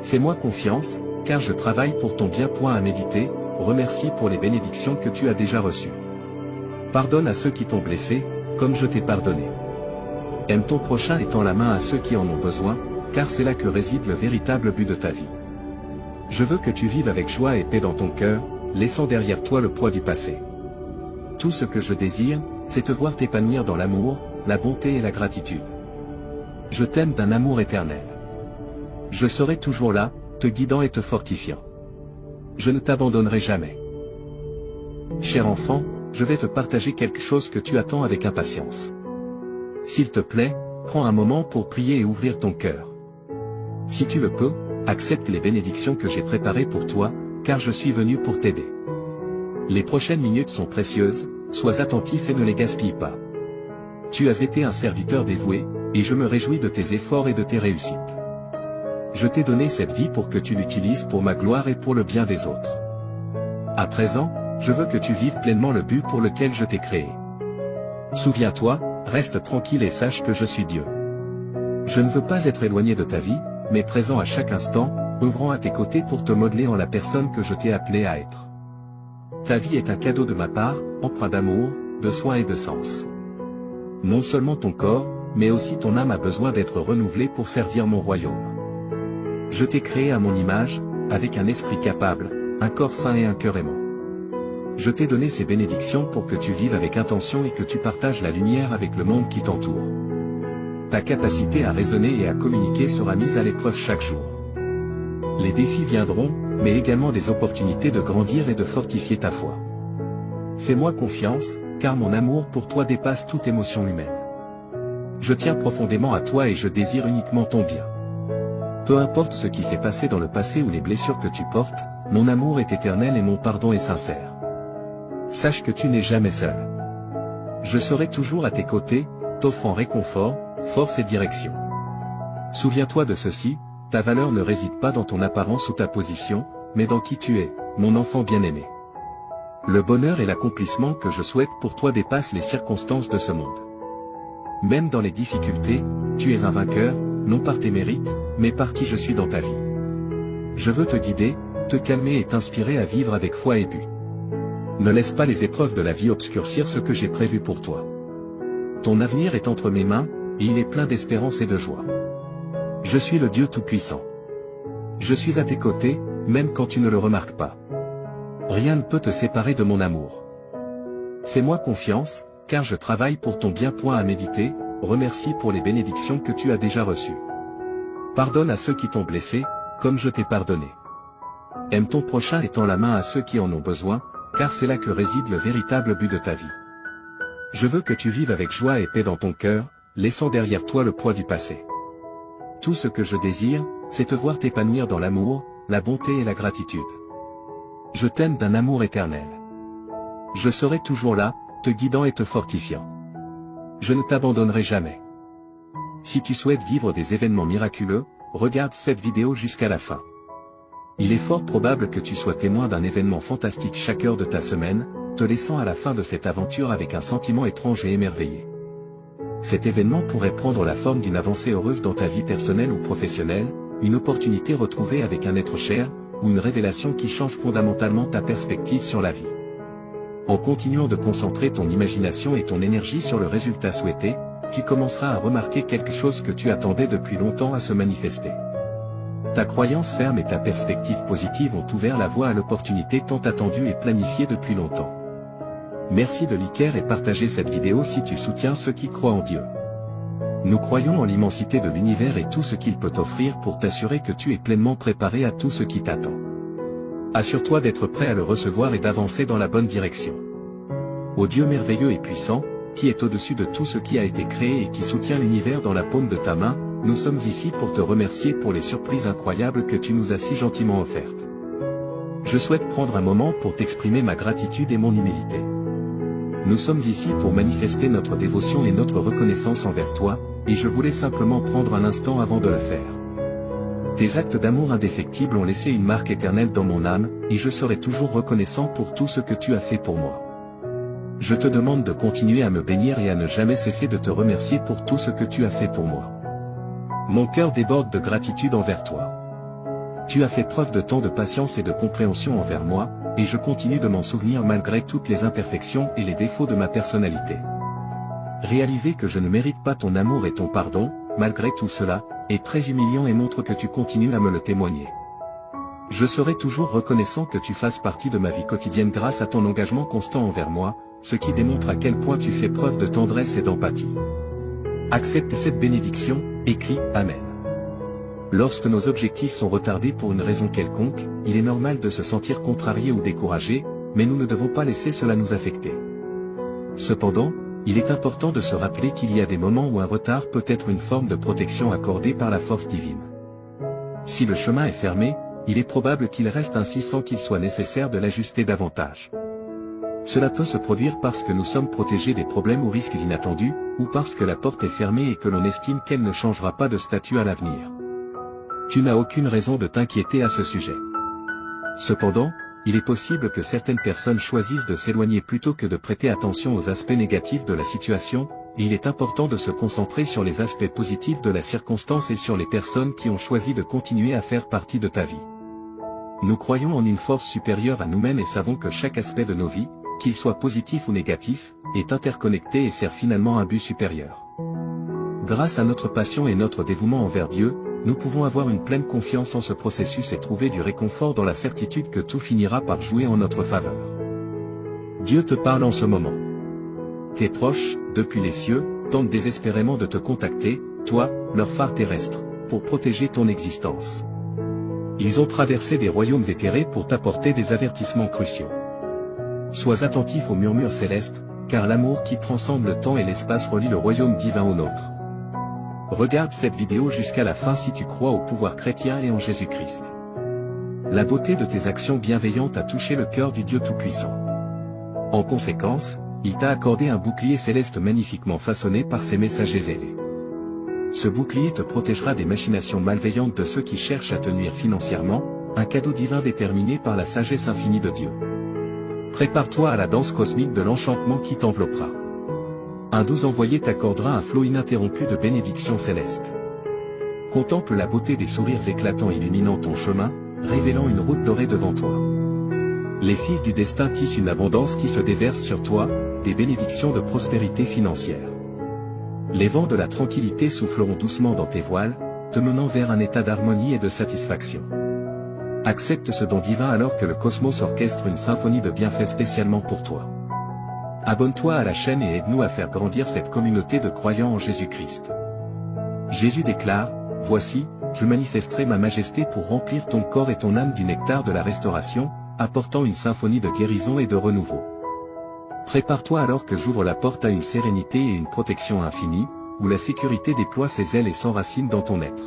Fais-moi confiance, car je travaille pour ton bien. À méditer, remercie pour les bénédictions que tu as déjà reçues. Pardonne à ceux qui t'ont blessé, comme je t'ai pardonné. Aime ton prochain et tends la main à ceux qui en ont besoin, car c'est là que réside le véritable but de ta vie. Je veux que tu vives avec joie et paix dans ton cœur, laissant derrière toi le poids du passé. Tout ce que je désire, c'est te voir t'épanouir dans l'amour, la bonté et la gratitude. Je t'aime d'un amour éternel. Je serai toujours là, te guidant et te fortifiant. Je ne t'abandonnerai jamais. Cher enfant, je vais te partager quelque chose que tu attends avec impatience. S'il te plaît, prends un moment pour prier et ouvrir ton cœur. Si tu le peux, accepte les bénédictions que j'ai préparées pour toi, car je suis venu pour t'aider. Les prochaines minutes sont précieuses, sois attentif et ne les gaspille pas. Tu as été un serviteur dévoué, et je me réjouis de tes efforts et de tes réussites. Je t'ai donné cette vie pour que tu l'utilises pour ma gloire et pour le bien des autres. À présent, je veux que tu vives pleinement le but pour lequel je t'ai créé. Souviens-toi, reste tranquille et sache que je suis Dieu. Je ne veux pas être éloigné de ta vie, mais présent à chaque instant, œuvrant à tes côtés pour te modeler en la personne que je t'ai appelé à être. Ta vie est un cadeau de ma part, empreint d'amour, de soins et de sens. Non seulement ton corps, mais aussi ton âme a besoin d'être renouvelée pour servir mon royaume. Je t'ai créé à mon image, avec un esprit capable, un corps sain et un cœur aimant. Je t'ai donné ces bénédictions pour que tu vives avec intention et que tu partages la lumière avec le monde qui t'entoure. Ta capacité à raisonner et à communiquer sera mise à l'épreuve chaque jour. Les défis viendront, mais également des opportunités de grandir et de fortifier ta foi. Fais-moi confiance, car mon amour pour toi dépasse toute émotion humaine. Je tiens profondément à toi et je désire uniquement ton bien. Peu importe ce qui s'est passé dans le passé ou les blessures que tu portes, mon amour est éternel et mon pardon est sincère. Sache que tu n'es jamais seul. Je serai toujours à tes côtés, t'offrant réconfort, force et direction. Souviens-toi de ceci, ta valeur ne réside pas dans ton apparence ou ta position, mais dans qui tu es, mon enfant bien-aimé. Le bonheur et l'accomplissement que je souhaite pour toi dépassent les circonstances de ce monde. Même dans les difficultés, tu es un vainqueur, non par tes mérites, mais par qui je suis dans ta vie. Je veux te guider, te calmer et t'inspirer à vivre avec foi et but. Ne laisse pas les épreuves de la vie obscurcir ce que j'ai prévu pour toi. Ton avenir est entre mes mains, et il est plein d'espérance et de joie. Je suis le Dieu Tout-Puissant. Je suis à tes côtés, même quand tu ne le remarques pas. Rien ne peut te séparer de mon amour. Fais-moi confiance, car je travaille pour ton bien. À méditer, remercie pour les bénédictions que tu as déjà reçues. Pardonne à ceux qui t'ont blessé, comme je t'ai pardonné. Aime ton prochain et tends la main à ceux qui en ont besoin, car c'est là que réside le véritable but de ta vie. Je veux que tu vives avec joie et paix dans ton cœur, laissant derrière toi le poids du passé. Tout ce que je désire, c'est te voir t'épanouir dans l'amour, la bonté et la gratitude. Je t'aime d'un amour éternel. Je serai toujours là, te guidant et te fortifiant. Je ne t'abandonnerai jamais. Si tu souhaites vivre des événements miraculeux, regarde cette vidéo jusqu'à la fin. Il est fort probable que tu sois témoin d'un événement fantastique chaque heure de ta semaine, te laissant à la fin de cette aventure avec un sentiment étrange et émerveillé. Cet événement pourrait prendre la forme d'une avancée heureuse dans ta vie personnelle ou professionnelle, une opportunité retrouvée avec un être cher, ou une révélation qui change fondamentalement ta perspective sur la vie. En continuant de concentrer ton imagination et ton énergie sur le résultat souhaité, tu commenceras à remarquer quelque chose que tu attendais depuis longtemps à se manifester. Ta croyance ferme et ta perspective positive ont ouvert la voie à l'opportunité tant attendue et planifiée depuis longtemps. Merci de liker et partager cette vidéo si tu soutiens ceux qui croient en Dieu. Nous croyons en l'immensité de l'univers et tout ce qu'il peut t'offrir pour t'assurer que tu es pleinement préparé à tout ce qui t'attend. Assure-toi d'être prêt à le recevoir et d'avancer dans la bonne direction. Ô Dieu merveilleux et puissant, qui est au-dessus de tout ce qui a été créé et qui soutient l'univers dans la paume de ta main, nous sommes ici pour te remercier pour les surprises incroyables que tu nous as si gentiment offertes. Je souhaite prendre un moment pour t'exprimer ma gratitude et mon humilité. Nous sommes ici pour manifester notre dévotion et notre reconnaissance envers toi, et je voulais simplement prendre un instant avant de le faire. Tes actes d'amour indéfectibles ont laissé une marque éternelle dans mon âme, et je serai toujours reconnaissant pour tout ce que tu as fait pour moi. Je te demande de continuer à me bénir et à ne jamais cesser de te remercier pour tout ce que tu as fait pour moi. Mon cœur déborde de gratitude envers toi. Tu as fait preuve de tant de patience et de compréhension envers moi, et je continue de m'en souvenir malgré toutes les imperfections et les défauts de ma personnalité. Réaliser que je ne mérite pas ton amour et ton pardon, malgré tout cela, est très humiliant et montre que tu continues à me le témoigner. Je serai toujours reconnaissant que tu fasses partie de ma vie quotidienne grâce à ton engagement constant envers moi, ce qui démontre à quel point tu fais preuve de tendresse et d'empathie. Accepte cette bénédiction, et crie « Amen ». Lorsque nos objectifs sont retardés pour une raison quelconque, il est normal de se sentir contrarié ou découragé, mais nous ne devons pas laisser cela nous affecter. Cependant, il est important de se rappeler qu'il y a des moments où un retard peut être une forme de protection accordée par la force divine. Si le chemin est fermé, il est probable qu'il reste ainsi sans qu'il soit nécessaire de l'ajuster davantage. Cela peut se produire parce que nous sommes protégés des problèmes ou risques inattendus, ou parce que la porte est fermée et que l'on estime qu'elle ne changera pas de statut à l'avenir. Tu n'as aucune raison de t'inquiéter à ce sujet. Cependant, il est possible que certaines personnes choisissent de s'éloigner plutôt que de prêter attention aux aspects négatifs de la situation, et il est important de se concentrer sur les aspects positifs de la circonstance et sur les personnes qui ont choisi de continuer à faire partie de ta vie. Nous croyons en une force supérieure à nous-mêmes et savons que chaque aspect de nos vies, qu'il soit positif ou négatif, est interconnecté et sert finalement un but supérieur. Grâce à notre passion et notre dévouement envers Dieu, nous pouvons avoir une pleine confiance en ce processus et trouver du réconfort dans la certitude que tout finira par jouer en notre faveur. Dieu te parle en ce moment. Tes proches, depuis les cieux, tentent désespérément de te contacter, toi, leur phare terrestre, pour protéger ton existence. Ils ont traversé des royaumes éthérés pour t'apporter des avertissements cruciaux. Sois attentif aux murmures célestes, car l'amour qui transcende le temps et l'espace relie le royaume divin au nôtre. Regarde cette vidéo jusqu'à la fin si tu crois au pouvoir chrétien et en Jésus-Christ. la beauté de tes actions bienveillantes a touché le cœur du Dieu Tout-Puissant. En conséquence, il t'a accordé un bouclier céleste magnifiquement façonné par ses messagers zélés. Ce bouclier te protégera des machinations malveillantes de ceux qui cherchent à te nuire financièrement, un cadeau divin déterminé par la sagesse infinie de Dieu. Prépare-toi à la danse cosmique de l'enchantement qui t'enveloppera. Un doux envoyé t'accordera un flot ininterrompu de bénédictions célestes. Contemple la beauté des sourires éclatants illuminant ton chemin, révélant une route dorée devant toi. Les fils du destin tissent une abondance qui se déverse sur toi, des bénédictions de prospérité financière. Les vents de la tranquillité souffleront doucement dans tes voiles, te menant vers un état d'harmonie et de satisfaction. Accepte ce don divin alors que le cosmos orchestre une symphonie de bienfaits spécialement pour toi. Abonne-toi à la chaîne et aide-nous à faire grandir cette communauté de croyants en Jésus-Christ. Jésus déclare, « Voici, je manifesterai ma majesté pour remplir ton corps et ton âme du nectar de la restauration, apportant une symphonie de guérison et de renouveau. » Prépare-toi alors que j'ouvre la porte à une sérénité et une protection infinie, où la sécurité déploie ses ailes et s'enracine dans ton être.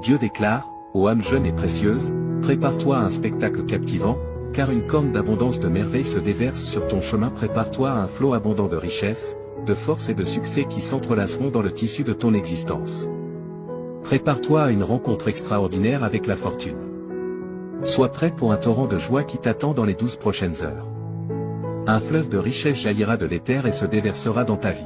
Dieu déclare, ô âme jeune et précieuse, prépare-toi à un spectacle captivant, car une corne d'abondance de merveilles se déverse sur ton chemin. Prépare-toi à un flot abondant de richesse, de force et de succès qui s'entrelaceront dans le tissu de ton existence. Prépare-toi à une rencontre extraordinaire avec la fortune. Sois prêt pour un torrent de joie qui t'attend dans les 12 prochaines heures. Un fleuve de richesse jaillira de l'éther et se déversera dans ta vie.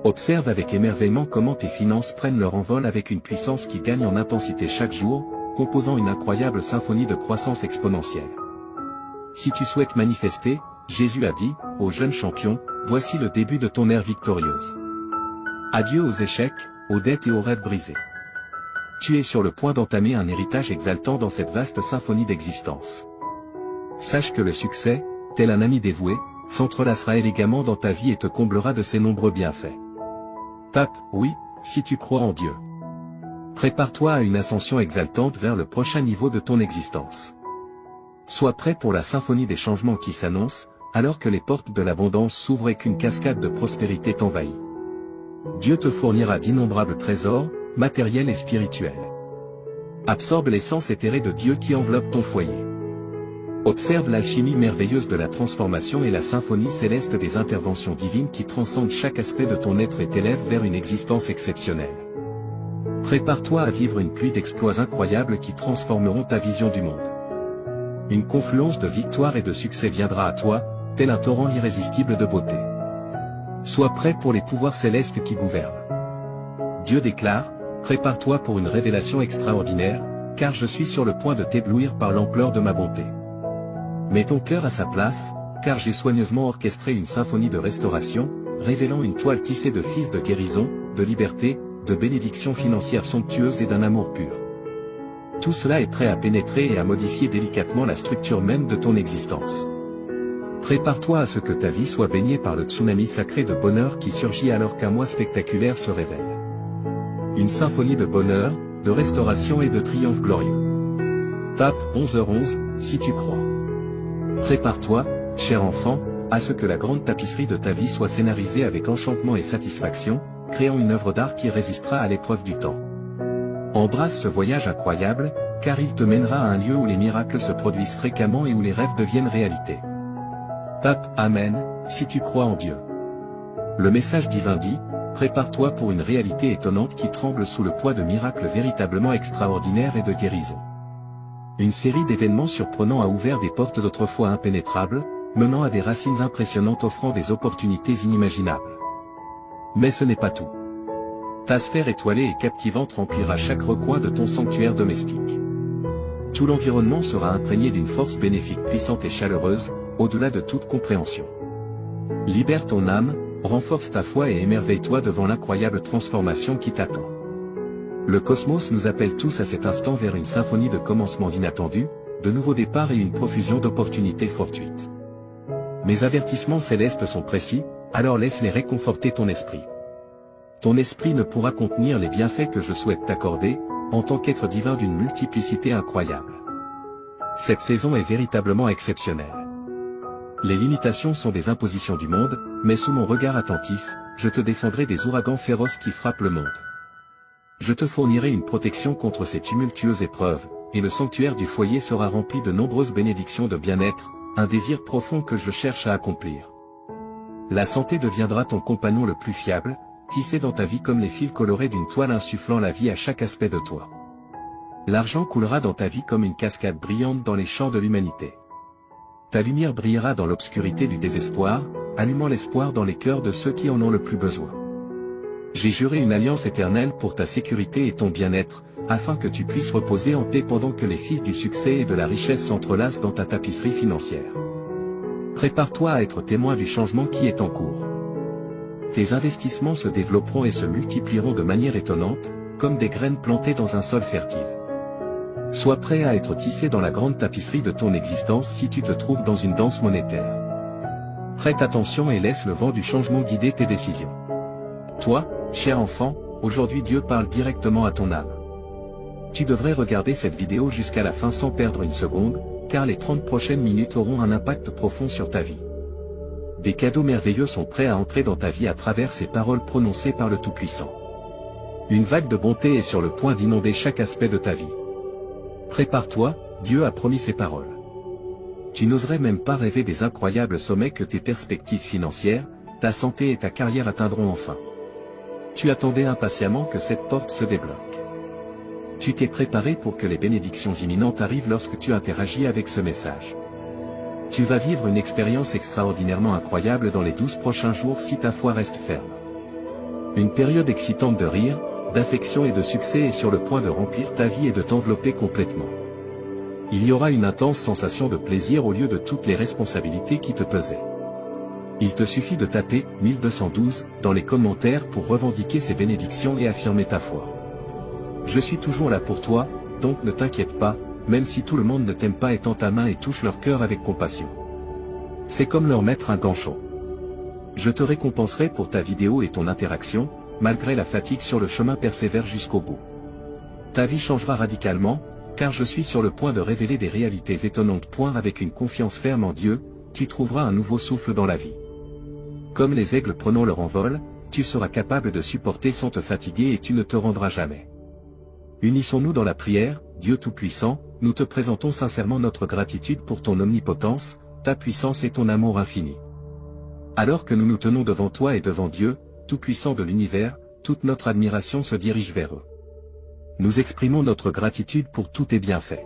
Observe avec émerveillement comment tes finances prennent leur envol avec une puissance qui gagne en intensité chaque jour, composant une incroyable symphonie de croissance exponentielle. Si tu souhaites manifester, Jésus a dit, ô jeune champion, voici le début de ton ère victorieuse. Adieu aux échecs, aux dettes et aux rêves brisés. Tu es sur le point d'entamer un héritage exaltant dans cette vaste symphonie d'existence. Sache que le succès, tel un ami dévoué, s'entrelacera élégamment dans ta vie et te comblera de ses nombreux bienfaits. Tape « Oui » si tu crois en Dieu. Prépare-toi à une ascension exaltante vers le prochain niveau de ton existence. Sois prêt pour la symphonie des changements qui s'annonce, alors que les portes de l'abondance s'ouvrent et qu'une cascade de prospérité t'envahit. Dieu te fournira d'innombrables trésors, matériels et spirituels. Absorbe l'essence éthérée de Dieu qui enveloppe ton foyer. Observe l'alchimie merveilleuse de la transformation et la symphonie céleste des interventions divines qui transcendent chaque aspect de ton être et t'élèvent vers une existence exceptionnelle. Prépare-toi à vivre une pluie d'exploits incroyables qui transformeront ta vision du monde. Une confluence de victoires et de succès viendra à toi, tel un torrent irrésistible de beauté. Sois prêt pour les pouvoirs célestes qui gouvernent. Dieu déclare, prépare-toi pour une révélation extraordinaire, car je suis sur le point de t'éblouir par l'ampleur de ma bonté. Mets ton cœur à sa place, car j'ai soigneusement orchestré une symphonie de restauration, révélant une toile tissée de fils de guérison, de liberté, de bénédictions financières somptueuses et d'un amour pur. Tout cela est prêt à pénétrer et à modifier délicatement la structure même de ton existence. Prépare-toi à ce que ta vie soit baignée par le tsunami sacré de bonheur qui surgit alors qu'un mois spectaculaire se révèle. Une symphonie de bonheur, de restauration et de triomphe glorieux. Tape 11h11, si tu crois. Prépare-toi, cher enfant, à ce que la grande tapisserie de ta vie soit scénarisée avec enchantement et satisfaction, créant une œuvre d'art qui résistera à l'épreuve du temps. Embrasse ce voyage incroyable, car il te mènera à un lieu où les miracles se produisent fréquemment et où les rêves deviennent réalité. Tape Amen, si tu crois en Dieu. Le message divin dit, prépare-toi pour une réalité étonnante qui tremble sous le poids de miracles véritablement extraordinaires et de guérison. Une série d'événements surprenants a ouvert des portes autrefois impénétrables, menant à des racines impressionnantes offrant des opportunités inimaginables. Mais ce n'est pas tout. Ta sphère étoilée et captivante remplira chaque recoin de ton sanctuaire domestique. Tout l'environnement sera imprégné d'une force bénéfique puissante et chaleureuse, au-delà de toute compréhension. Libère ton âme, renforce ta foi et émerveille-toi devant l'incroyable transformation qui t'attend. Le cosmos nous appelle tous à cet instant vers une symphonie de commencements inattendus, de nouveaux départs et une profusion d'opportunités fortuites. Mes avertissements célestes sont précis, alors laisse-les réconforter ton esprit. Ton esprit ne pourra contenir les bienfaits que je souhaite t'accorder, en tant qu'être divin d'une multiplicité incroyable. Cette saison est véritablement exceptionnelle. Les limitations sont des impositions du monde, mais sous mon regard attentif, je te défendrai des ouragans féroces qui frappent le monde. Je te fournirai une protection contre ces tumultueuses épreuves, et le sanctuaire du foyer sera rempli de nombreuses bénédictions de bien-être, un désir profond que je cherche à accomplir. La santé deviendra ton compagnon le plus fiable, tissé dans ta vie comme les fils colorés d'une toile insufflant la vie à chaque aspect de toi. L'argent coulera dans ta vie comme une cascade brillante dans les champs de l'humanité. Ta lumière brillera dans l'obscurité du désespoir, allumant l'espoir dans les cœurs de ceux qui en ont le plus besoin. J'ai juré une alliance éternelle pour ta sécurité et ton bien-être, afin que tu puisses reposer en paix pendant que les fils du succès et de la richesse s'entrelacent dans ta tapisserie financière. Prépare-toi à être témoin du changement qui est en cours. Tes investissements se développeront et se multiplieront de manière étonnante, comme des graines plantées dans un sol fertile. Sois prêt à être tissé dans la grande tapisserie de ton existence si tu te trouves dans une danse monétaire. Prête attention et laisse le vent du changement guider tes décisions. Toi, cher enfant, aujourd'hui Dieu parle directement à ton âme. Tu devrais regarder cette vidéo jusqu'à la fin sans perdre une seconde, car les 30 prochaines minutes auront un impact profond sur ta vie. Des cadeaux merveilleux sont prêts à entrer dans ta vie à travers ces paroles prononcées par le Tout-Puissant. Une vague de bonté est sur le point d'inonder chaque aspect de ta vie. Prépare-toi, Dieu a promis ses paroles. Tu n'oserais même pas rêver des incroyables sommets que tes perspectives financières, ta santé et ta carrière atteindront enfin. Tu attendais impatiemment que cette porte se débloque. Tu t'es préparé pour que les bénédictions imminentes arrivent lorsque tu interagis avec ce message. Tu vas vivre une expérience extraordinairement incroyable dans les 12 prochains jours si ta foi reste ferme. Une période excitante de rire, d'affection et de succès est sur le point de remplir ta vie et de t'envelopper complètement. Il y aura une intense sensation de plaisir au lieu de toutes les responsabilités qui te pesaient. Il te suffit de taper 1212 dans les commentaires pour revendiquer ces bénédictions et affirmer ta foi. Je suis toujours là pour toi, donc ne t'inquiète pas, même si tout le monde ne t'aime pas et tend ta main et touche leur cœur avec compassion. C'est comme leur mettre un ganchon. Je te récompenserai pour ta vidéo et ton interaction, malgré la fatigue sur le chemin persévère jusqu'au bout. Ta vie changera radicalement, car je suis sur le point de révéler des réalités étonnantes. Avec une confiance ferme en Dieu, tu trouveras un nouveau souffle dans la vie. Comme les aigles prenant leur envol, tu seras capable de supporter sans te fatiguer et tu ne te rendras jamais. Unissons-nous dans la prière, Dieu Tout-Puissant, nous te présentons sincèrement notre gratitude pour ton omnipotence, ta puissance et ton amour infini. Alors que nous nous tenons devant toi et devant Dieu, Tout-Puissant de l'univers, toute notre admiration se dirige vers eux. Nous exprimons notre gratitude pour tous tes bienfaits.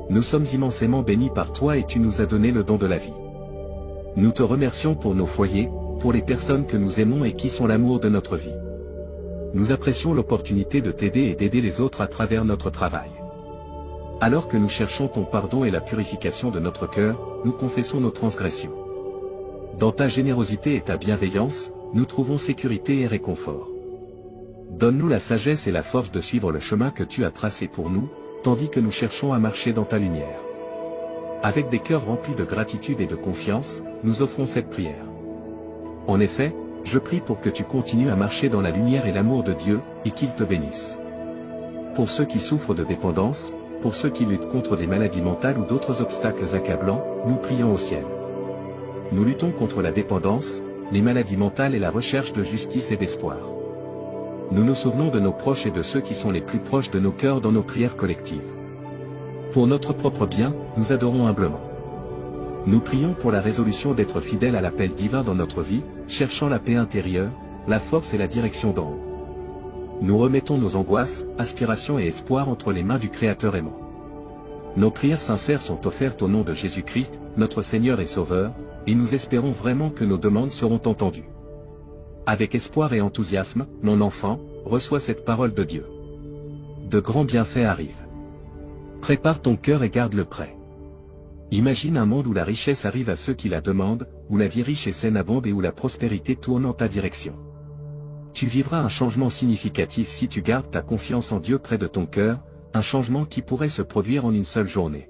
Nous sommes immensément bénis par toi et tu nous as donné le don de la vie. Nous te remercions pour nos foyers, pour les personnes que nous aimons et qui sont l'amour de notre vie. Nous apprécions l'opportunité de t'aider et d'aider les autres à travers notre travail. Alors que nous cherchons ton pardon et la purification de notre cœur, nous confessons nos transgressions. Dans ta générosité et ta bienveillance, nous trouvons sécurité et réconfort. Donne-nous la sagesse et la force de suivre le chemin que tu as tracé pour nous, tandis que nous cherchons à marcher dans ta lumière. Avec des cœurs remplis de gratitude et de confiance, nous offrons cette prière. En effet, je prie pour que tu continues à marcher dans la lumière et l'amour de Dieu, et qu'il te bénisse. Pour ceux qui souffrent de dépendance, pour ceux qui luttent contre des maladies mentales ou d'autres obstacles accablants, nous prions au ciel. Nous luttons contre la dépendance, les maladies mentales et la recherche de justice et d'espoir. Nous nous souvenons de nos proches et de ceux qui sont les plus proches de nos cœurs dans nos prières collectives. Pour notre propre bien, nous adorons humblement. Nous prions pour la résolution d'être fidèles à l'appel divin dans notre vie, cherchant la paix intérieure, la force et la direction d'en haut. Nous remettons nos angoisses, aspirations et espoirs entre les mains du Créateur aimant. Nos prières sincères sont offertes au nom de Jésus-Christ, notre Seigneur et Sauveur, et nous espérons vraiment que nos demandes seront entendues. Avec espoir et enthousiasme, mon enfant, reçois cette parole de Dieu. De grands bienfaits arrivent. Prépare ton cœur et garde-le prêt. Imagine un monde où la richesse arrive à ceux qui la demandent, où la vie riche et saine abonde et où la prospérité tourne en ta direction. Tu vivras un changement significatif si tu gardes ta confiance en Dieu près de ton cœur, un changement qui pourrait se produire en une seule journée.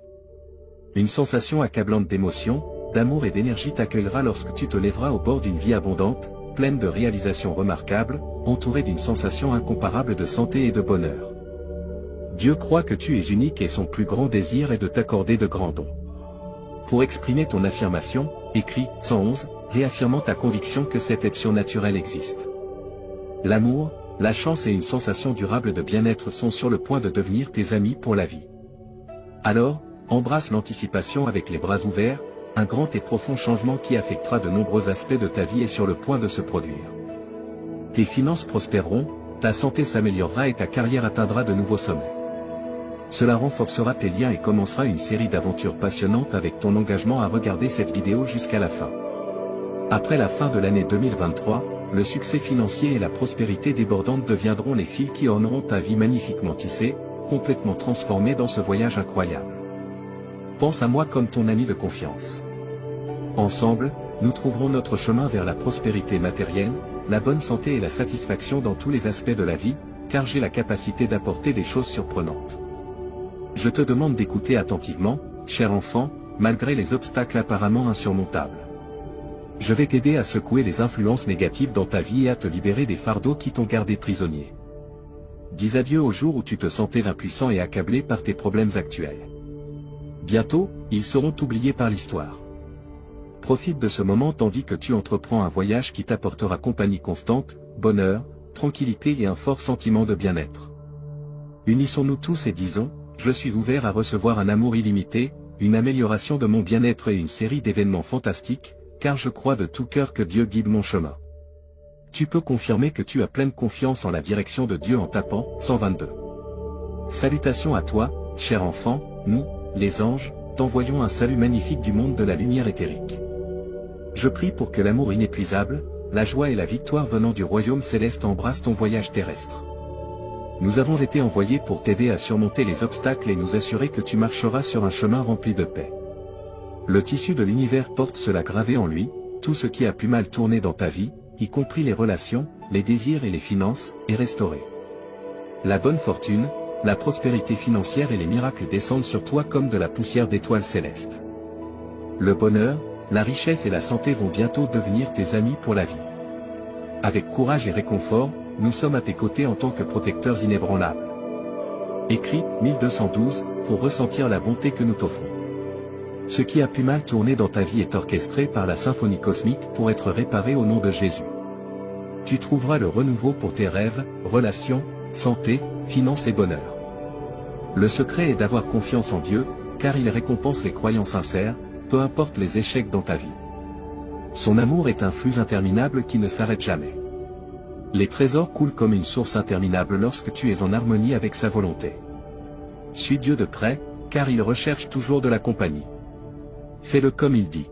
Une sensation accablante d'émotion, d'amour et d'énergie t'accueillera lorsque tu te lèveras au bord d'une vie abondante, pleine de réalisations remarquables, entourée d'une sensation incomparable de santé et de bonheur. Dieu croit que tu es unique et son plus grand désir est de t'accorder de grands dons. Pour exprimer ton affirmation, écris 111, réaffirmant ta conviction que cette aide surnaturelle existe. L'amour, la chance et une sensation durable de bien-être sont sur le point de devenir tes amis pour la vie. Alors, embrasse l'anticipation avec les bras ouverts, un grand et profond changement qui affectera de nombreux aspects de ta vie est sur le point de se produire. Tes finances prospéreront, ta santé s'améliorera et ta carrière atteindra de nouveaux sommets. Cela renforcera tes liens et commencera une série d'aventures passionnantes avec ton engagement à regarder cette vidéo jusqu'à la fin. Après la fin de l'année 2023, le succès financier et la prospérité débordante deviendront les fils qui orneront ta vie magnifiquement tissée, complètement transformée dans ce voyage incroyable. Pense à moi comme ton ami de confiance. Ensemble, nous trouverons notre chemin vers la prospérité matérielle, la bonne santé et la satisfaction dans tous les aspects de la vie, car j'ai la capacité d'apporter des choses surprenantes. Je te demande d'écouter attentivement, cher enfant, malgré les obstacles apparemment insurmontables. Je vais t'aider à secouer les influences négatives dans ta vie et à te libérer des fardeaux qui t'ont gardé prisonnier. Dis adieu au jour où tu te sentais impuissant et accablé par tes problèmes actuels. Bientôt, ils seront oubliés par l'histoire. Profite de ce moment tandis que tu entreprends un voyage qui t'apportera compagnie constante, bonheur, tranquillité et un fort sentiment de bien-être. Unissons-nous tous et disons, je suis ouvert à recevoir un amour illimité, une amélioration de mon bien-être et une série d'événements fantastiques, car je crois de tout cœur que Dieu guide mon chemin. Tu peux confirmer que tu as pleine confiance en la direction de Dieu en tapant 122. Salutations à toi, cher enfant, nous, les anges, t'envoyons un salut magnifique du monde de la lumière éthérique. Je prie pour que l'amour inépuisable, la joie et la victoire venant du royaume céleste embrassent ton voyage terrestre. Nous avons été envoyés pour t'aider à surmonter les obstacles et nous assurer que tu marcheras sur un chemin rempli de paix. Le tissu de l'univers porte cela gravé en lui, tout ce qui a pu mal tourner dans ta vie, y compris les relations, les désirs et les finances, est restauré. La bonne fortune, la prospérité financière et les miracles descendent sur toi comme de la poussière d'étoiles célestes. Le bonheur, la richesse et la santé vont bientôt devenir tes amis pour la vie. Avec courage et réconfort, nous sommes à tes côtés en tant que protecteurs inébranlables. Écris 1212 pour ressentir la bonté que nous t'offrons. Ce qui a pu mal tourner dans ta vie est orchestré par la symphonie cosmique pour être réparé au nom de Jésus. Tu trouveras le renouveau pour tes rêves, relations, santé, finances et bonheur. Le secret est d'avoir confiance en Dieu, car il récompense les croyants sincères, peu importe les échecs dans ta vie. Son amour est un flux interminable qui ne s'arrête jamais. Les trésors coulent comme une source interminable lorsque tu es en harmonie avec sa volonté. Suis Dieu de près, car il recherche toujours de la compagnie. Fais-le comme il dit.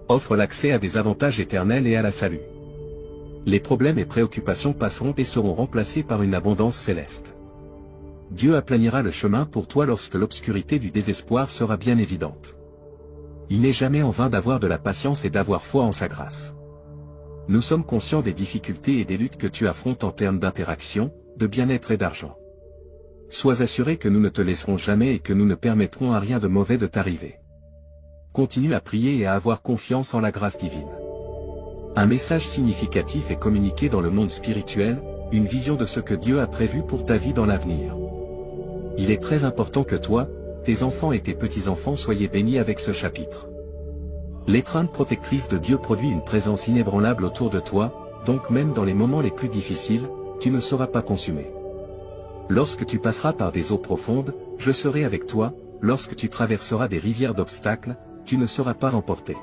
Offre l'accès à des avantages éternels et à la salut. Les problèmes et préoccupations passeront et seront remplacés par une abondance céleste. Dieu aplanira le chemin pour toi lorsque l'obscurité du désespoir sera bien évidente. Il n'est jamais en vain d'avoir de la patience et d'avoir foi en sa grâce. Nous sommes conscients des difficultés et des luttes que tu affrontes en termes d'interaction, de bien-être et d'argent. Sois assuré que nous ne te laisserons jamais et que nous ne permettrons à rien de mauvais de t'arriver. Continue à prier et à avoir confiance en la grâce divine. Un message significatif est communiqué dans le monde spirituel, une vision de ce que Dieu a prévu pour ta vie dans l'avenir. Il est très important que toi, tes enfants et tes petits-enfants soyez bénis avec ce chapitre. L'étreinte protectrice de Dieu produit une présence inébranlable autour de toi, donc même dans les moments les plus difficiles, tu ne seras pas consumé. Lorsque tu passeras par des eaux profondes, je serai avec toi, lorsque tu traverseras des rivières d'obstacles, tu ne seras pas emporté.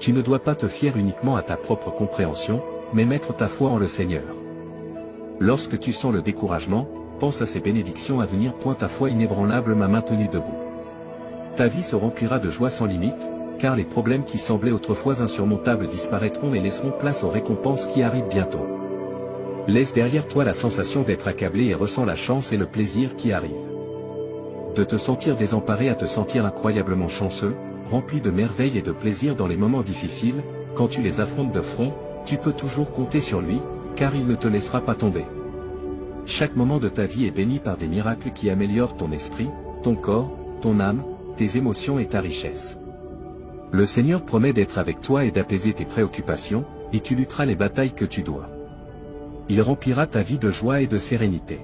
Tu ne dois pas te fier uniquement à ta propre compréhension, mais mettre ta foi en le Seigneur. Lorsque tu sens le découragement, pense à ces bénédictions à venir. Ta foi inébranlable m'a maintenu debout. Ta vie se remplira de joie sans limite, car les problèmes qui semblaient autrefois insurmontables disparaîtront et laisseront place aux récompenses qui arrivent bientôt. Laisse derrière toi la sensation d'être accablé et ressens la chance et le plaisir qui arrivent. De te sentir désemparé à te sentir incroyablement chanceux, rempli de merveilles et de plaisir dans les moments difficiles, quand tu les affrontes de front, tu peux toujours compter sur lui, car il ne te laissera pas tomber. Chaque moment de ta vie est béni par des miracles qui améliorent ton esprit, ton corps, ton âme, tes émotions et ta richesse. Le Seigneur promet d'être avec toi et d'apaiser tes préoccupations, et tu lutteras les batailles que tu dois. Il remplira ta vie de joie et de sérénité.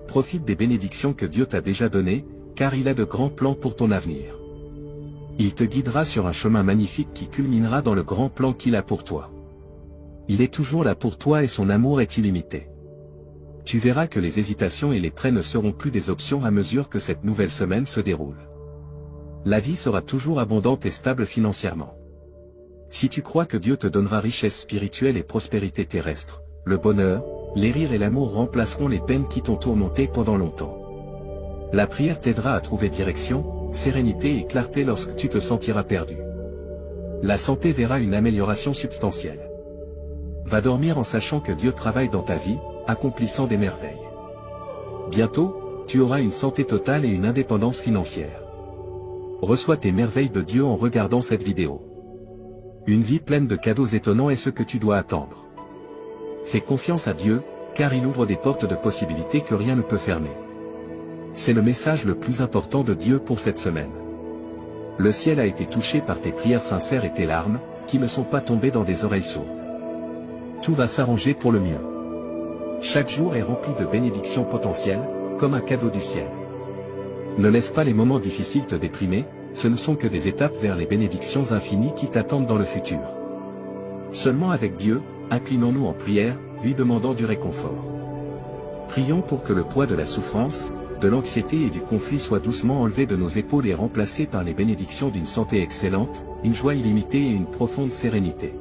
Profite des bénédictions que Dieu t'a déjà données, car il a de grands plans pour ton avenir. Il te guidera sur un chemin magnifique qui culminera dans le grand plan qu'il a pour toi. Il est toujours là pour toi et son amour est illimité. Tu verras que les hésitations et les prêts ne seront plus des options à mesure que cette nouvelle semaine se déroule. La vie sera toujours abondante et stable financièrement. Si tu crois que Dieu te donnera richesse spirituelle et prospérité terrestre, le bonheur, les rires et l'amour remplaceront les peines qui t'ont tourmenté pendant longtemps. La prière t'aidera à trouver direction, sérénité et clarté lorsque tu te sentiras perdu. La santé verra une amélioration substantielle. Va dormir en sachant que Dieu travaille dans ta vie, accomplissant des merveilles. Bientôt, tu auras une santé totale et une indépendance financière. Reçois tes merveilles de Dieu en regardant cette vidéo. Une vie pleine de cadeaux étonnants est ce que tu dois attendre. Fais confiance à Dieu, car il ouvre des portes de possibilités que rien ne peut fermer. C'est le message le plus important de Dieu pour cette semaine. Le ciel a été touché par tes prières sincères et tes larmes, qui ne sont pas tombées dans des oreilles sourdes. Tout va s'arranger pour le mieux. Chaque jour est rempli de bénédictions potentielles, comme un cadeau du ciel. Ne laisse pas les moments difficiles te déprimer, ce ne sont que des étapes vers les bénédictions infinies qui t'attendent dans le futur. Seulement avec Dieu, inclinons-nous en prière, lui demandant du réconfort. Prions pour que le poids de la souffrance, de l'anxiété et du conflit soit doucement enlevé de nos épaules et remplacé par les bénédictions d'une santé excellente, une joie illimitée et une profonde sérénité.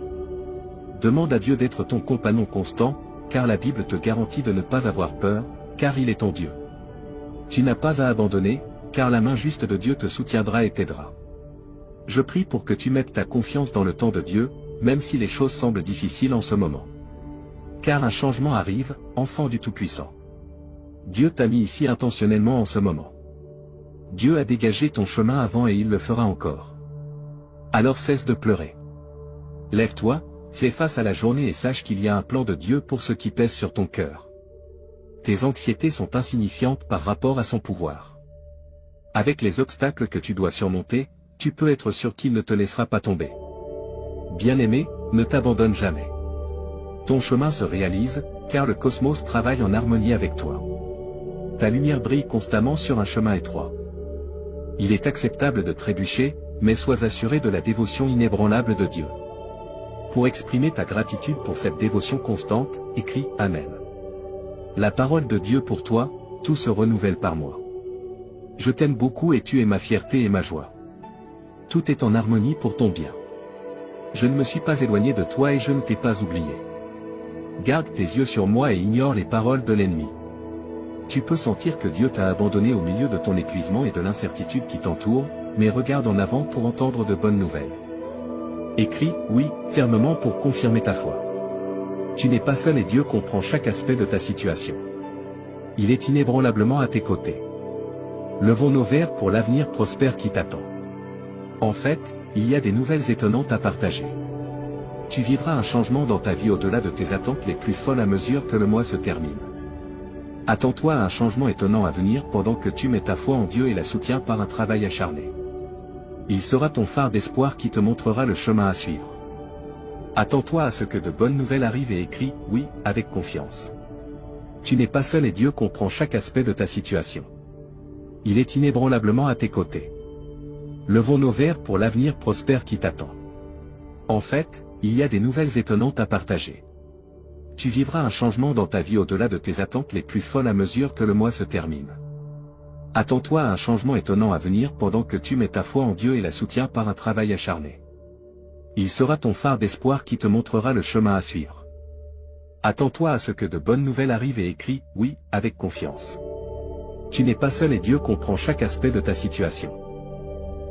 Demande à Dieu d'être ton compagnon constant, car la Bible te garantit de ne pas avoir peur, car il est ton Dieu. Tu n'as pas à abandonner, car la main juste de Dieu te soutiendra et t'aidera. Je prie pour que tu mettes ta confiance dans le temps de Dieu, même si les choses semblent difficiles en ce moment. Car un changement arrive, enfant du Tout-Puissant. Dieu t'a mis ici intentionnellement en ce moment. Dieu a dégagé ton chemin avant et il le fera encore. Alors cesse de pleurer. Lève-toi, fais face à la journée et sache qu'il y a un plan de Dieu pour ce qui pèse sur ton cœur. Tes anxiétés sont insignifiantes par rapport à son pouvoir. Avec les obstacles que tu dois surmonter, tu peux être sûr qu'il ne te laissera pas tomber. Bien-aimé, ne t'abandonne jamais. Ton chemin se réalise, car le cosmos travaille en harmonie avec toi. Ta lumière brille constamment sur un chemin étroit. Il est acceptable de trébucher, mais sois assuré de la dévotion inébranlable de Dieu. Pour exprimer ta gratitude pour cette dévotion constante, écris « Amen ». La parole de Dieu pour toi, tout se renouvelle par moi. Je t'aime beaucoup et tu es ma fierté et ma joie. Tout est en harmonie pour ton bien. Je ne me suis pas éloigné de toi et je ne t'ai pas oublié. Garde tes yeux sur moi et ignore les paroles de l'ennemi. Tu peux sentir que Dieu t'a abandonné au milieu de ton épuisement et de l'incertitude qui t'entoure, mais regarde en avant pour entendre de bonnes nouvelles. Écris « Oui » fermement pour confirmer ta foi. Tu n'es pas seul et Dieu comprend chaque aspect de ta situation. Il est inébranlablement à tes côtés. Levons nos verres pour l'avenir prospère qui t'attend. En fait, il y a des nouvelles étonnantes à partager. Tu vivras un changement dans ta vie au-delà de tes attentes les plus folles à mesure que le mois se termine. Attends-toi à un changement étonnant à venir pendant que tu mets ta foi en Dieu et la soutiens par un travail acharné. Il sera ton phare d'espoir qui te montrera le chemin à suivre. Attends-toi à ce que de bonnes nouvelles arrivent et écris « Oui » avec confiance. Tu n'es pas seul et Dieu comprend chaque aspect de ta situation. Il est inébranlablement à tes côtés. Levons nos verres pour l'avenir prospère qui t'attend. En fait, il y a des nouvelles étonnantes à partager. Tu vivras un changement dans ta vie au-delà de tes attentes les plus folles à mesure que le mois se termine. Attends-toi à un changement étonnant à venir pendant que tu mets ta foi en Dieu et la soutiens par un travail acharné. Il sera ton phare d'espoir qui te montrera le chemin à suivre. Attends-toi à ce que de bonnes nouvelles arrivent et écris « Oui » avec confiance. Tu n'es pas seul et Dieu comprend chaque aspect de ta situation.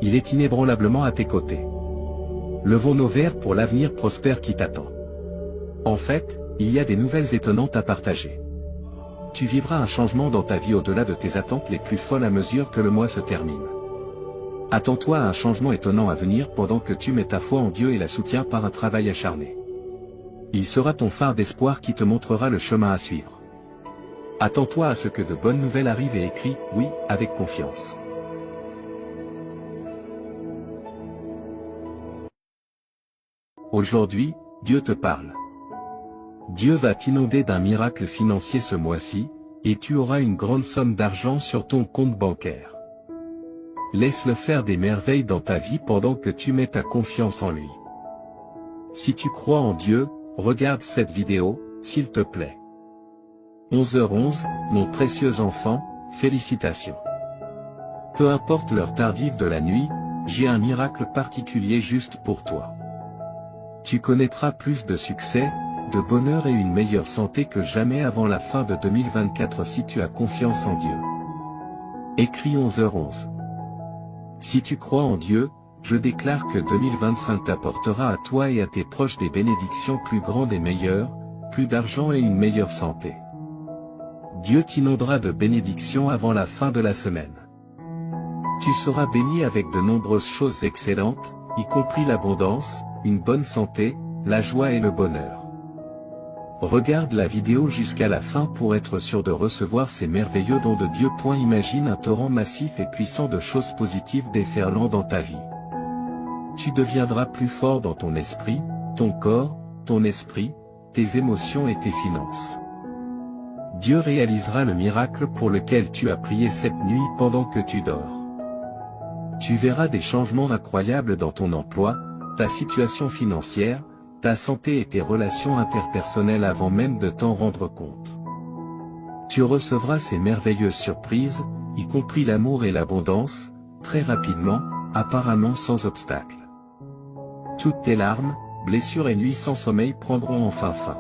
Il est inébranlablement à tes côtés. Levons nos verres pour l'avenir prospère qui t'attend. En fait, il y a des nouvelles étonnantes à partager. Tu vivras un changement dans ta vie au-delà de tes attentes les plus folles à mesure que le mois se termine. Attends-toi à un changement étonnant à venir pendant que tu mets ta foi en Dieu et la soutiens par un travail acharné. Il sera ton phare d'espoir qui te montrera le chemin à suivre. Attends-toi à ce que de bonnes nouvelles arrivent et écris « Oui » avec confiance. Aujourd'hui, Dieu te parle. Dieu va t'inonder d'un miracle financier ce mois-ci, et tu auras une grande somme d'argent sur ton compte bancaire. Laisse-le faire des merveilles dans ta vie pendant que tu mets ta confiance en lui. Si tu crois en Dieu, regarde cette vidéo, s'il te plaît. 11h11, mon précieux enfant, félicitations. Peu importe l'heure tardive de la nuit, j'ai un miracle particulier juste pour toi. Tu connaîtras plus de succès, de bonheur et une meilleure santé que jamais avant la fin de 2024 si tu as confiance en Dieu. Écrit 11h11. Si tu crois en Dieu, je déclare que 2025 t'apportera à toi et à tes proches des bénédictions plus grandes et meilleures, plus d'argent et une meilleure santé. Dieu t'inondera de bénédictions avant la fin de la semaine. Tu seras béni avec de nombreuses choses excellentes, y compris l'abondance, une bonne santé, la joie et le bonheur. Regarde la vidéo jusqu'à la fin pour être sûr de recevoir ces merveilleux dons de Dieu. Imagine un torrent massif et puissant de choses positives déferlant dans ta vie. Tu deviendras plus fort dans ton esprit, ton corps, ton esprit, tes émotions et tes finances. Dieu réalisera le miracle pour lequel tu as prié cette nuit pendant que tu dors. Tu verras des changements incroyables dans ton emploi, ta situation financière, ta santé et tes relations interpersonnelles avant même de t'en rendre compte. Tu recevras ces merveilleuses surprises, y compris l'amour et l'abondance, très rapidement, apparemment sans obstacle. Toutes tes larmes, blessures et nuits sans sommeil prendront enfin fin.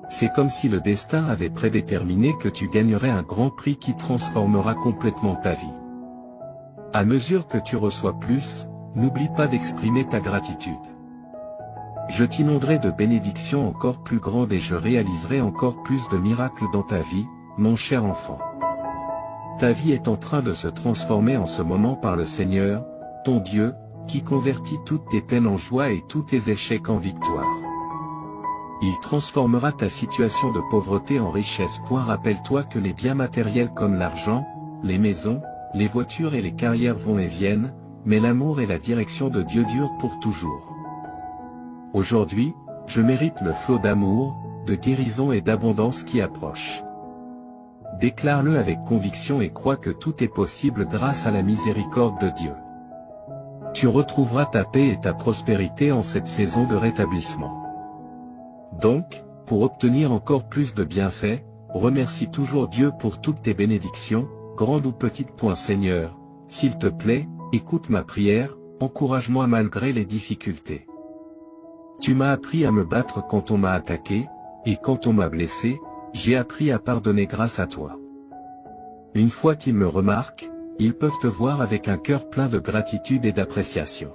C'est comme si le destin avait prédéterminé que tu gagnerais un grand prix qui transformera complètement ta vie. À mesure que tu reçois plus, n'oublie pas d'exprimer ta gratitude. Je t'inonderai de bénédictions encore plus grandes et je réaliserai encore plus de miracles dans ta vie, mon cher enfant. Ta vie est en train de se transformer en ce moment par le Seigneur, ton Dieu, qui convertit toutes tes peines en joie et tous tes échecs en victoire. Il transformera ta situation de pauvreté en richesse. Rappelle-toi que les biens matériels comme l'argent, les maisons, les voitures et les carrières vont et viennent, mais l'amour et la direction de Dieu durent pour toujours. Aujourd'hui, je mérite le flot d'amour, de guérison et d'abondance qui approche. Déclare-le avec conviction et crois que tout est possible grâce à la miséricorde de Dieu. Tu retrouveras ta paix et ta prospérité en cette saison de rétablissement. Donc, pour obtenir encore plus de bienfaits, remercie toujours Dieu pour toutes tes bénédictions, grandes ou petites. Seigneur, s'il te plaît, écoute ma prière, encourage-moi malgré les difficultés. Tu m'as appris à me battre quand on m'a attaqué, et quand on m'a blessé, j'ai appris à pardonner grâce à toi. Une fois qu'ils me remarquent, ils peuvent te voir avec un cœur plein de gratitude et d'appréciation.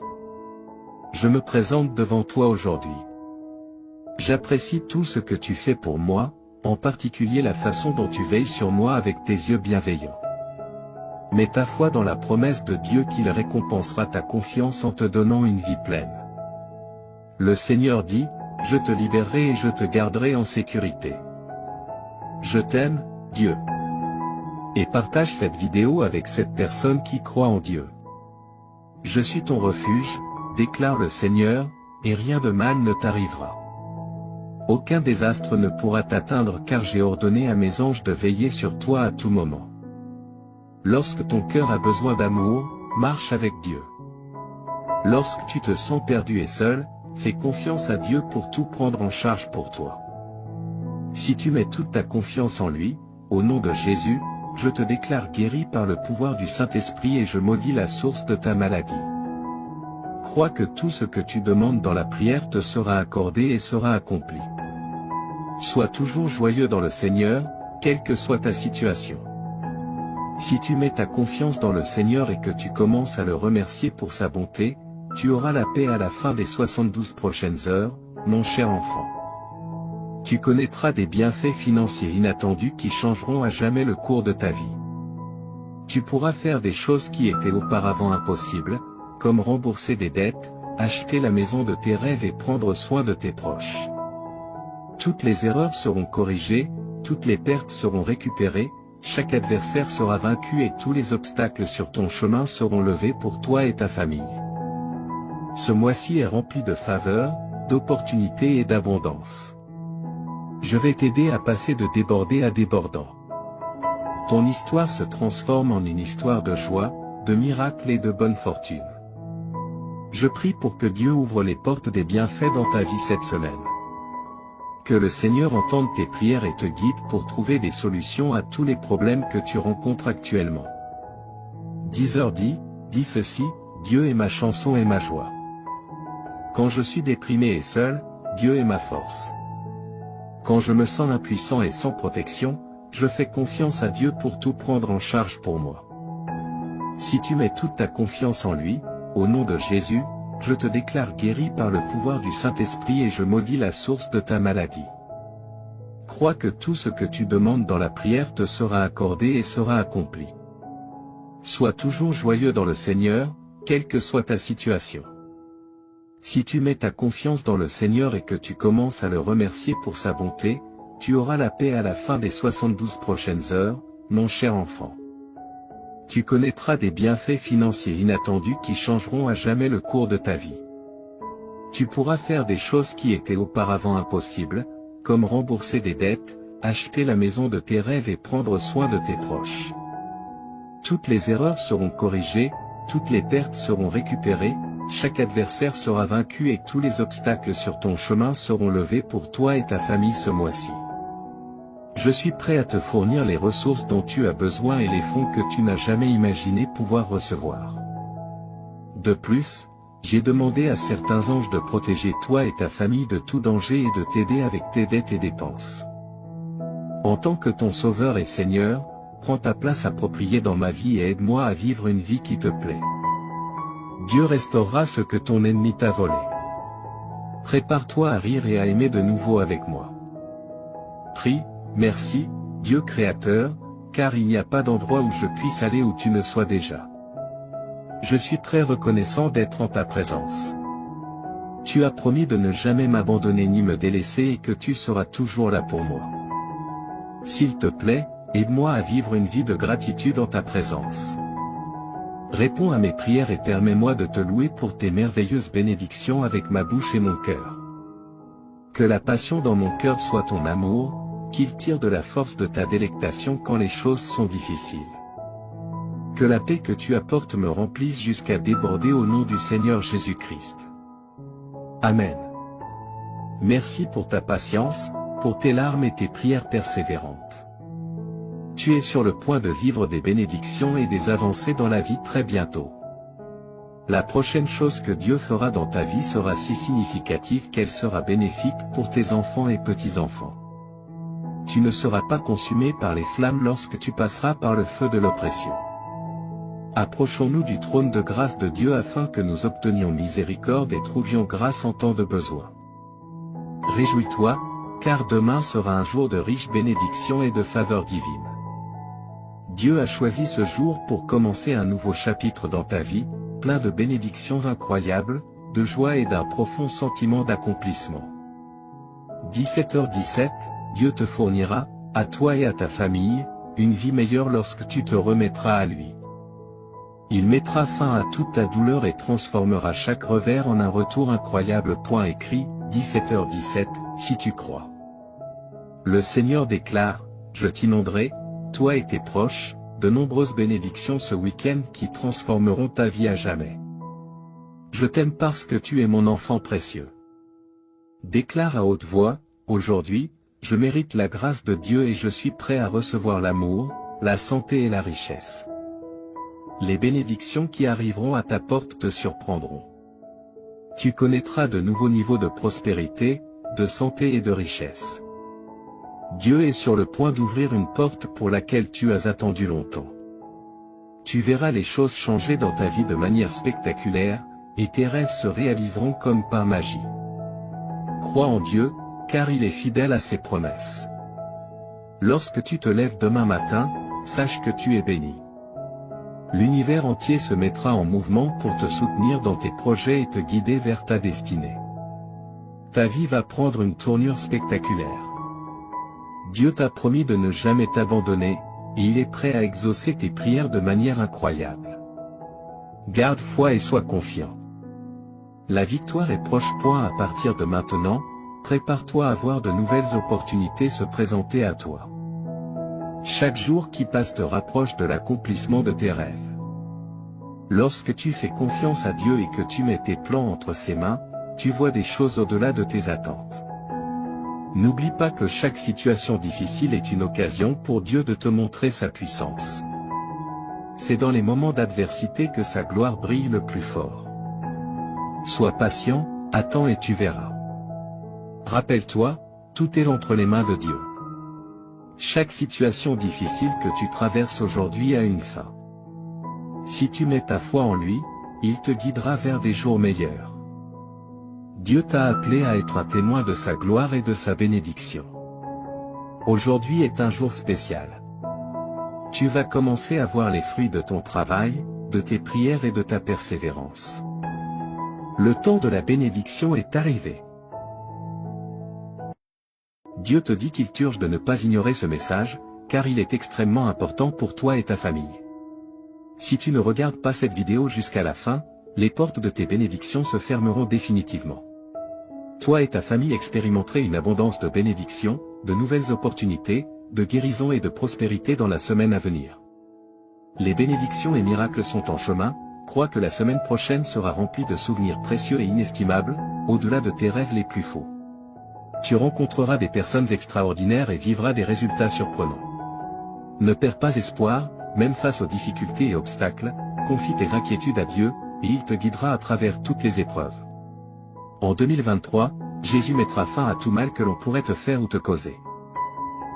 Je me présente devant toi aujourd'hui. J'apprécie tout ce que tu fais pour moi, en particulier la façon dont tu veilles sur moi avec tes yeux bienveillants. Mets ta foi dans la promesse de Dieu qu'il récompensera ta confiance en te donnant une vie pleine. Le Seigneur dit, je te libérerai et je te garderai en sécurité. Je t'aime, Dieu. Et partage cette vidéo avec cette personne qui croit en Dieu. Je suis ton refuge, déclare le Seigneur, et rien de mal ne t'arrivera. Aucun désastre ne pourra t'atteindre car j'ai ordonné à mes anges de veiller sur toi à tout moment. Lorsque ton cœur a besoin d'amour, marche avec Dieu. Lorsque tu te sens perdu et seul, fais confiance à Dieu pour tout prendre en charge pour toi. Si tu mets toute ta confiance en lui, au nom de Jésus, je te déclare guéri par le pouvoir du Saint-Esprit et je maudis la source de ta maladie. Crois que tout ce que tu demandes dans la prière te sera accordé et sera accompli. Sois toujours joyeux dans le Seigneur, quelle que soit ta situation. Si tu mets ta confiance dans le Seigneur et que tu commences à le remercier pour sa bonté, tu auras la paix à la fin des 72 prochaines heures, mon cher enfant. Tu connaîtras des bienfaits financiers inattendus qui changeront à jamais le cours de ta vie. Tu pourras faire des choses qui étaient auparavant impossibles, comme rembourser des dettes, acheter la maison de tes rêves et prendre soin de tes proches. Toutes les erreurs seront corrigées, toutes les pertes seront récupérées, chaque adversaire sera vaincu et tous les obstacles sur ton chemin seront levés pour toi et ta famille. Ce mois-ci est rempli de faveurs, d'opportunités et d'abondance. Je vais t'aider à passer de débordé à débordant. Ton histoire se transforme en une histoire de joie, de miracles et de bonne fortune. Je prie pour que Dieu ouvre les portes des bienfaits dans ta vie cette semaine. Que le Seigneur entende tes prières et te guide pour trouver des solutions à tous les problèmes que tu rencontres actuellement. 10h dit ceci, Dieu est ma chanson et ma joie. Quand je suis déprimé et seul, Dieu est ma force. Quand je me sens impuissant et sans protection, je fais confiance à Dieu pour tout prendre en charge pour moi. Si tu mets toute ta confiance en lui, au nom de Jésus, je te déclare guéri par le pouvoir du Saint-Esprit et je maudis la source de ta maladie. Crois que tout ce que tu demandes dans la prière te sera accordé et sera accompli. Sois toujours joyeux dans le Seigneur, quelle que soit ta situation. Si tu mets ta confiance dans le Seigneur et que tu commences à le remercier pour sa bonté, tu auras la paix à la fin des 72 prochaines heures, mon cher enfant. Tu connaîtras des bienfaits financiers inattendus qui changeront à jamais le cours de ta vie. Tu pourras faire des choses qui étaient auparavant impossibles, comme rembourser des dettes, acheter la maison de tes rêves et prendre soin de tes proches. Toutes les erreurs seront corrigées, toutes les pertes seront récupérées, chaque adversaire sera vaincu et tous les obstacles sur ton chemin seront levés pour toi et ta famille ce mois-ci. Je suis prêt à te fournir les ressources dont tu as besoin et les fonds que tu n'as jamais imaginé pouvoir recevoir. De plus, j'ai demandé à certains anges de protéger toi et ta famille de tout danger et de t'aider avec tes dettes et dépenses. En tant que ton Sauveur et Seigneur, prends ta place appropriée dans ma vie et aide-moi à vivre une vie qui te plaît. Dieu restaurera ce que ton ennemi t'a volé. Prépare-toi à rire et à aimer de nouveau avec moi. Prie, merci, Dieu Créateur, car il n'y a pas d'endroit où je puisse aller où tu ne sois déjà. Je suis très reconnaissant d'être en ta présence. Tu as promis de ne jamais m'abandonner ni me délaisser et que tu seras toujours là pour moi. S'il te plaît, aide-moi à vivre une vie de gratitude en ta présence. Réponds à mes prières et permets-moi de te louer pour tes merveilleuses bénédictions avec ma bouche et mon cœur. Que la passion dans mon cœur soit ton amour, qu'il tire de la force de ta délectation quand les choses sont difficiles. Que la paix que tu apportes me remplisse jusqu'à déborder au nom du Seigneur Jésus-Christ. Amen. Merci pour ta patience, pour tes larmes et tes prières persévérantes. Tu es sur le point de vivre des bénédictions et des avancées dans la vie très bientôt. La prochaine chose que Dieu fera dans ta vie sera si significative qu'elle sera bénéfique pour tes enfants et petits-enfants. Tu ne seras pas consumé par les flammes lorsque tu passeras par le feu de l'oppression. Approchons-nous du trône de grâce de Dieu afin que nous obtenions miséricorde et trouvions grâce en temps de besoin. Réjouis-toi, car demain sera un jour de riches bénédictions et de faveurs divines. Dieu a choisi ce jour pour commencer un nouveau chapitre dans ta vie, plein de bénédictions incroyables, de joie et d'un profond sentiment d'accomplissement. 17h17, Dieu te fournira, à toi et à ta famille, une vie meilleure lorsque tu te remettras à lui. Il mettra fin à toute ta douleur et transformera chaque revers en un retour incroyable. Écrit, 17h17, si tu crois. Le Seigneur déclare, je t'inonderai, toi et tes proches, de nombreuses bénédictions ce week-end qui transformeront ta vie à jamais. Je t'aime parce que tu es mon enfant précieux. Déclare à haute voix, aujourd'hui, je mérite la grâce de Dieu et je suis prêt à recevoir l'amour, la santé et la richesse. Les bénédictions qui arriveront à ta porte te surprendront. Tu connaîtras de nouveaux niveaux de prospérité, de santé et de richesse. Dieu est sur le point d'ouvrir une porte pour laquelle tu as attendu longtemps. Tu verras les choses changer dans ta vie de manière spectaculaire, et tes rêves se réaliseront comme par magie. Crois en Dieu, car il est fidèle à ses promesses. Lorsque tu te lèves demain matin, sache que tu es béni. L'univers entier se mettra en mouvement pour te soutenir dans tes projets et te guider vers ta destinée. Ta vie va prendre une tournure spectaculaire. Dieu t'a promis de ne jamais t'abandonner, et il est prêt à exaucer tes prières de manière incroyable. Garde foi et sois confiant. La victoire est proche. À partir de maintenant, prépare-toi à voir de nouvelles opportunités se présenter à toi. Chaque jour qui passe te rapproche de l'accomplissement de tes rêves. Lorsque tu fais confiance à Dieu et que tu mets tes plans entre ses mains, tu vois des choses au-delà de tes attentes. N'oublie pas que chaque situation difficile est une occasion pour Dieu de te montrer sa puissance. C'est dans les moments d'adversité que sa gloire brille le plus fort. Sois patient, attends et tu verras. Rappelle-toi, tout est entre les mains de Dieu. Chaque situation difficile que tu traverses aujourd'hui a une fin. Si tu mets ta foi en lui, il te guidera vers des jours meilleurs. Dieu t'a appelé à être un témoin de sa gloire et de sa bénédiction. Aujourd'hui est un jour spécial. Tu vas commencer à voir les fruits de ton travail, de tes prières et de ta persévérance. Le temps de la bénédiction est arrivé. Dieu te dit qu'il t'urge de ne pas ignorer ce message, car il est extrêmement important pour toi et ta famille. Si tu ne regardes pas cette vidéo jusqu'à la fin, les portes de tes bénédictions se fermeront définitivement. Toi et ta famille expérimenterez une abondance de bénédictions, de nouvelles opportunités, de guérison et de prospérité dans la semaine à venir. Les bénédictions et miracles sont en chemin, crois que la semaine prochaine sera remplie de souvenirs précieux et inestimables, au-delà de tes rêves les plus faux. Tu rencontreras des personnes extraordinaires et vivras des résultats surprenants. Ne perds pas espoir, même face aux difficultés et obstacles, confie tes inquiétudes à Dieu, et il te guidera à travers toutes les épreuves. En 2023, Jésus mettra fin à tout mal que l'on pourrait te faire ou te causer.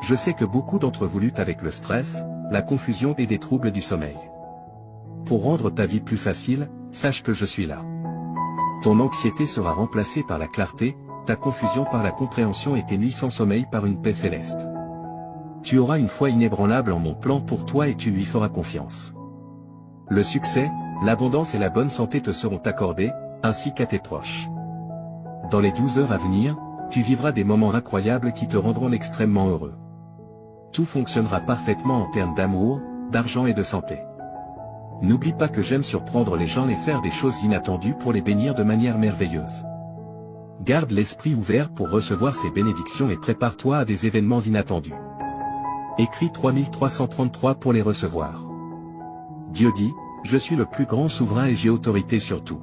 Je sais que beaucoup d'entre vous luttent avec le stress, la confusion et des troubles du sommeil. Pour rendre ta vie plus facile, sache que je suis là. Ton anxiété sera remplacée par la clarté, ta confusion par la compréhension et tes nuits sans sommeil par une paix céleste. Tu auras une foi inébranlable en mon plan pour toi et tu lui feras confiance. Le succès, l'abondance et la bonne santé te seront accordés, ainsi qu'à tes proches. Dans les 12 heures à venir, tu vivras des moments incroyables qui te rendront extrêmement heureux. Tout fonctionnera parfaitement en termes d'amour, d'argent et de santé. N'oublie pas que j'aime surprendre les gens et faire des choses inattendues pour les bénir de manière merveilleuse. Garde l'esprit ouvert pour recevoir ces bénédictions et prépare-toi à des événements inattendus. Écris 3333 pour les recevoir. Dieu dit, je suis le plus grand souverain et j'ai autorité sur tout.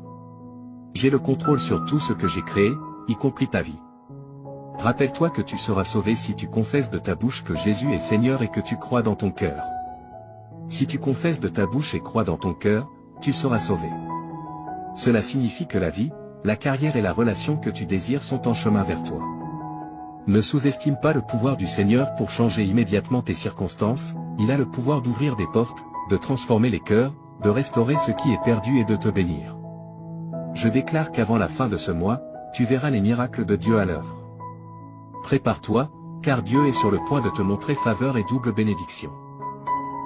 J'ai le contrôle sur tout ce que j'ai créé, y compris ta vie. Rappelle-toi que tu seras sauvé si tu confesses de ta bouche que Jésus est Seigneur et que tu crois dans ton cœur. Si tu confesses de ta bouche et crois dans ton cœur, tu seras sauvé. Cela signifie que la vie, la carrière et la relation que tu désires sont en chemin vers toi. Ne sous-estime pas le pouvoir du Seigneur pour changer immédiatement tes circonstances, il a le pouvoir d'ouvrir des portes, de transformer les cœurs, de restaurer ce qui est perdu et de te bénir. Je déclare qu'avant la fin de ce mois, tu verras les miracles de Dieu à l'œuvre. Prépare-toi, car Dieu est sur le point de te montrer faveur et double bénédiction.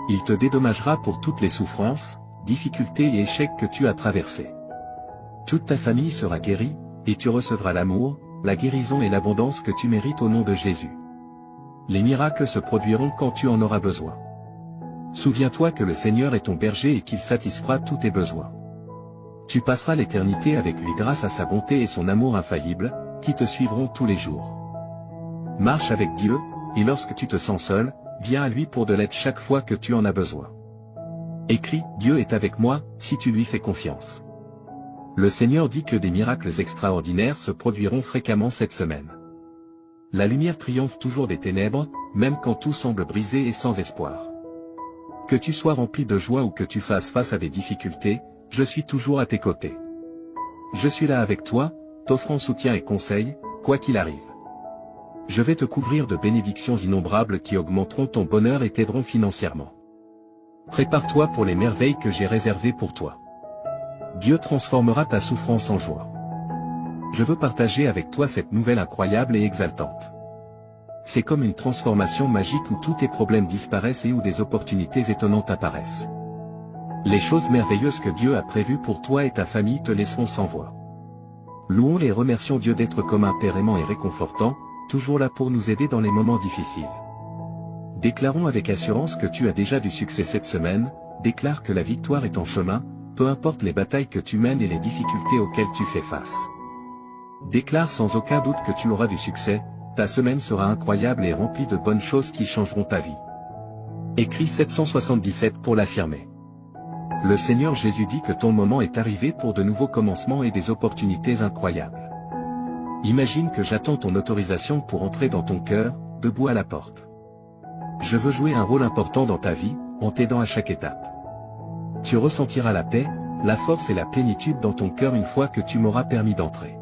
Il te dédommagera pour toutes les souffrances, difficultés et échecs que tu as traversés. Toute ta famille sera guérie, et tu recevras l'amour, la guérison et l'abondance que tu mérites au nom de Jésus. Les miracles se produiront quand tu en auras besoin. Souviens-toi que le Seigneur est ton berger et qu'il satisfera tous tes besoins. Tu passeras l'éternité avec lui grâce à sa bonté et son amour infaillible, qui te suivront tous les jours. Marche avec Dieu, et lorsque tu te sens seul, viens à lui pour de l'aide chaque fois que tu en as besoin. Écris, Dieu est avec moi, si tu lui fais confiance. Le Seigneur dit que des miracles extraordinaires se produiront fréquemment cette semaine. La lumière triomphe toujours des ténèbres, même quand tout semble brisé et sans espoir. Que tu sois rempli de joie ou que tu fasses face à des difficultés, je suis toujours à tes côtés. Je suis là avec toi, t'offrant soutien et conseil, quoi qu'il arrive. Je vais te couvrir de bénédictions innombrables qui augmenteront ton bonheur et t'aideront financièrement. Prépare-toi pour les merveilles que j'ai réservées pour toi. Dieu transformera ta souffrance en joie. Je veux partager avec toi cette nouvelle incroyable et exaltante. C'est comme une transformation magique où tous tes problèmes disparaissent et où des opportunités étonnantes apparaissent. Les choses merveilleuses que Dieu a prévues pour toi et ta famille te laisseront sans voix. Louons et remercions Dieu d'être comme un Père aimant et réconfortant, toujours là pour nous aider dans les moments difficiles. Déclarons avec assurance que tu as déjà du succès cette semaine, déclare que la victoire est en chemin, peu importe les batailles que tu mènes et les difficultés auxquelles tu fais face. Déclare sans aucun doute que tu auras du succès, ta semaine sera incroyable et remplie de bonnes choses qui changeront ta vie. Écris 777 pour l'affirmer. Le Seigneur Jésus dit que ton moment est arrivé pour de nouveaux commencements et des opportunités incroyables. Imagine que j'attends ton autorisation pour entrer dans ton cœur, debout à la porte. Je veux jouer un rôle important dans ta vie, en t'aidant à chaque étape. Tu ressentiras la paix, la force et la plénitude dans ton cœur une fois que tu m'auras permis d'entrer.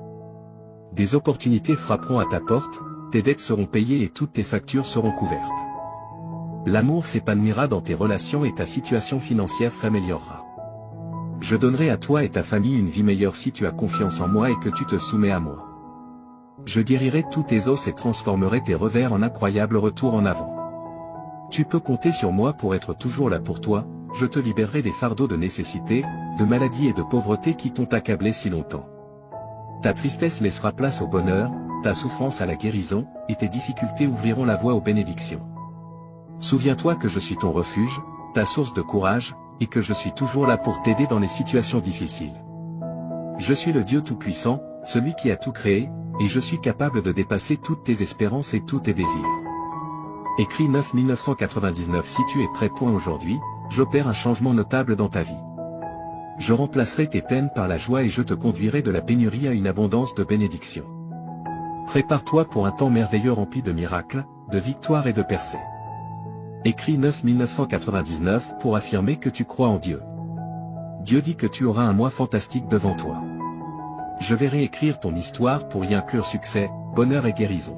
Des opportunités frapperont à ta porte, tes dettes seront payées et toutes tes factures seront couvertes. L'amour s'épanouira dans tes relations et ta situation financière s'améliorera. Je donnerai à toi et ta famille une vie meilleure si tu as confiance en moi et que tu te soumets à moi. Je guérirai tous tes os et transformerai tes revers en incroyables retours en avant. Tu peux compter sur moi pour être toujours là pour toi, je te libérerai des fardeaux de nécessité, de maladie et de pauvreté qui t'ont accablé si longtemps. Ta tristesse laissera place au bonheur, ta souffrance à la guérison, et tes difficultés ouvriront la voie aux bénédictions. Souviens-toi que je suis ton refuge, ta source de courage, et que je suis toujours là pour t'aider dans les situations difficiles. Je suis le Dieu Tout-Puissant, celui qui a tout créé, et je suis capable de dépasser toutes tes espérances et tous tes désirs. Écrit 9-1999. Si tu es prêt. Aujourd'hui, j'opère un changement notable dans ta vie. Je remplacerai tes peines par la joie et je te conduirai de la pénurie à une abondance de bénédictions. Prépare-toi pour un temps merveilleux rempli de miracles, de victoires et de percées. Écrit 9-1999 pour affirmer que tu crois en Dieu. Dieu dit que tu auras un mois fantastique devant toi. Je vais réécrire ton histoire pour y inclure succès, bonheur et guérison.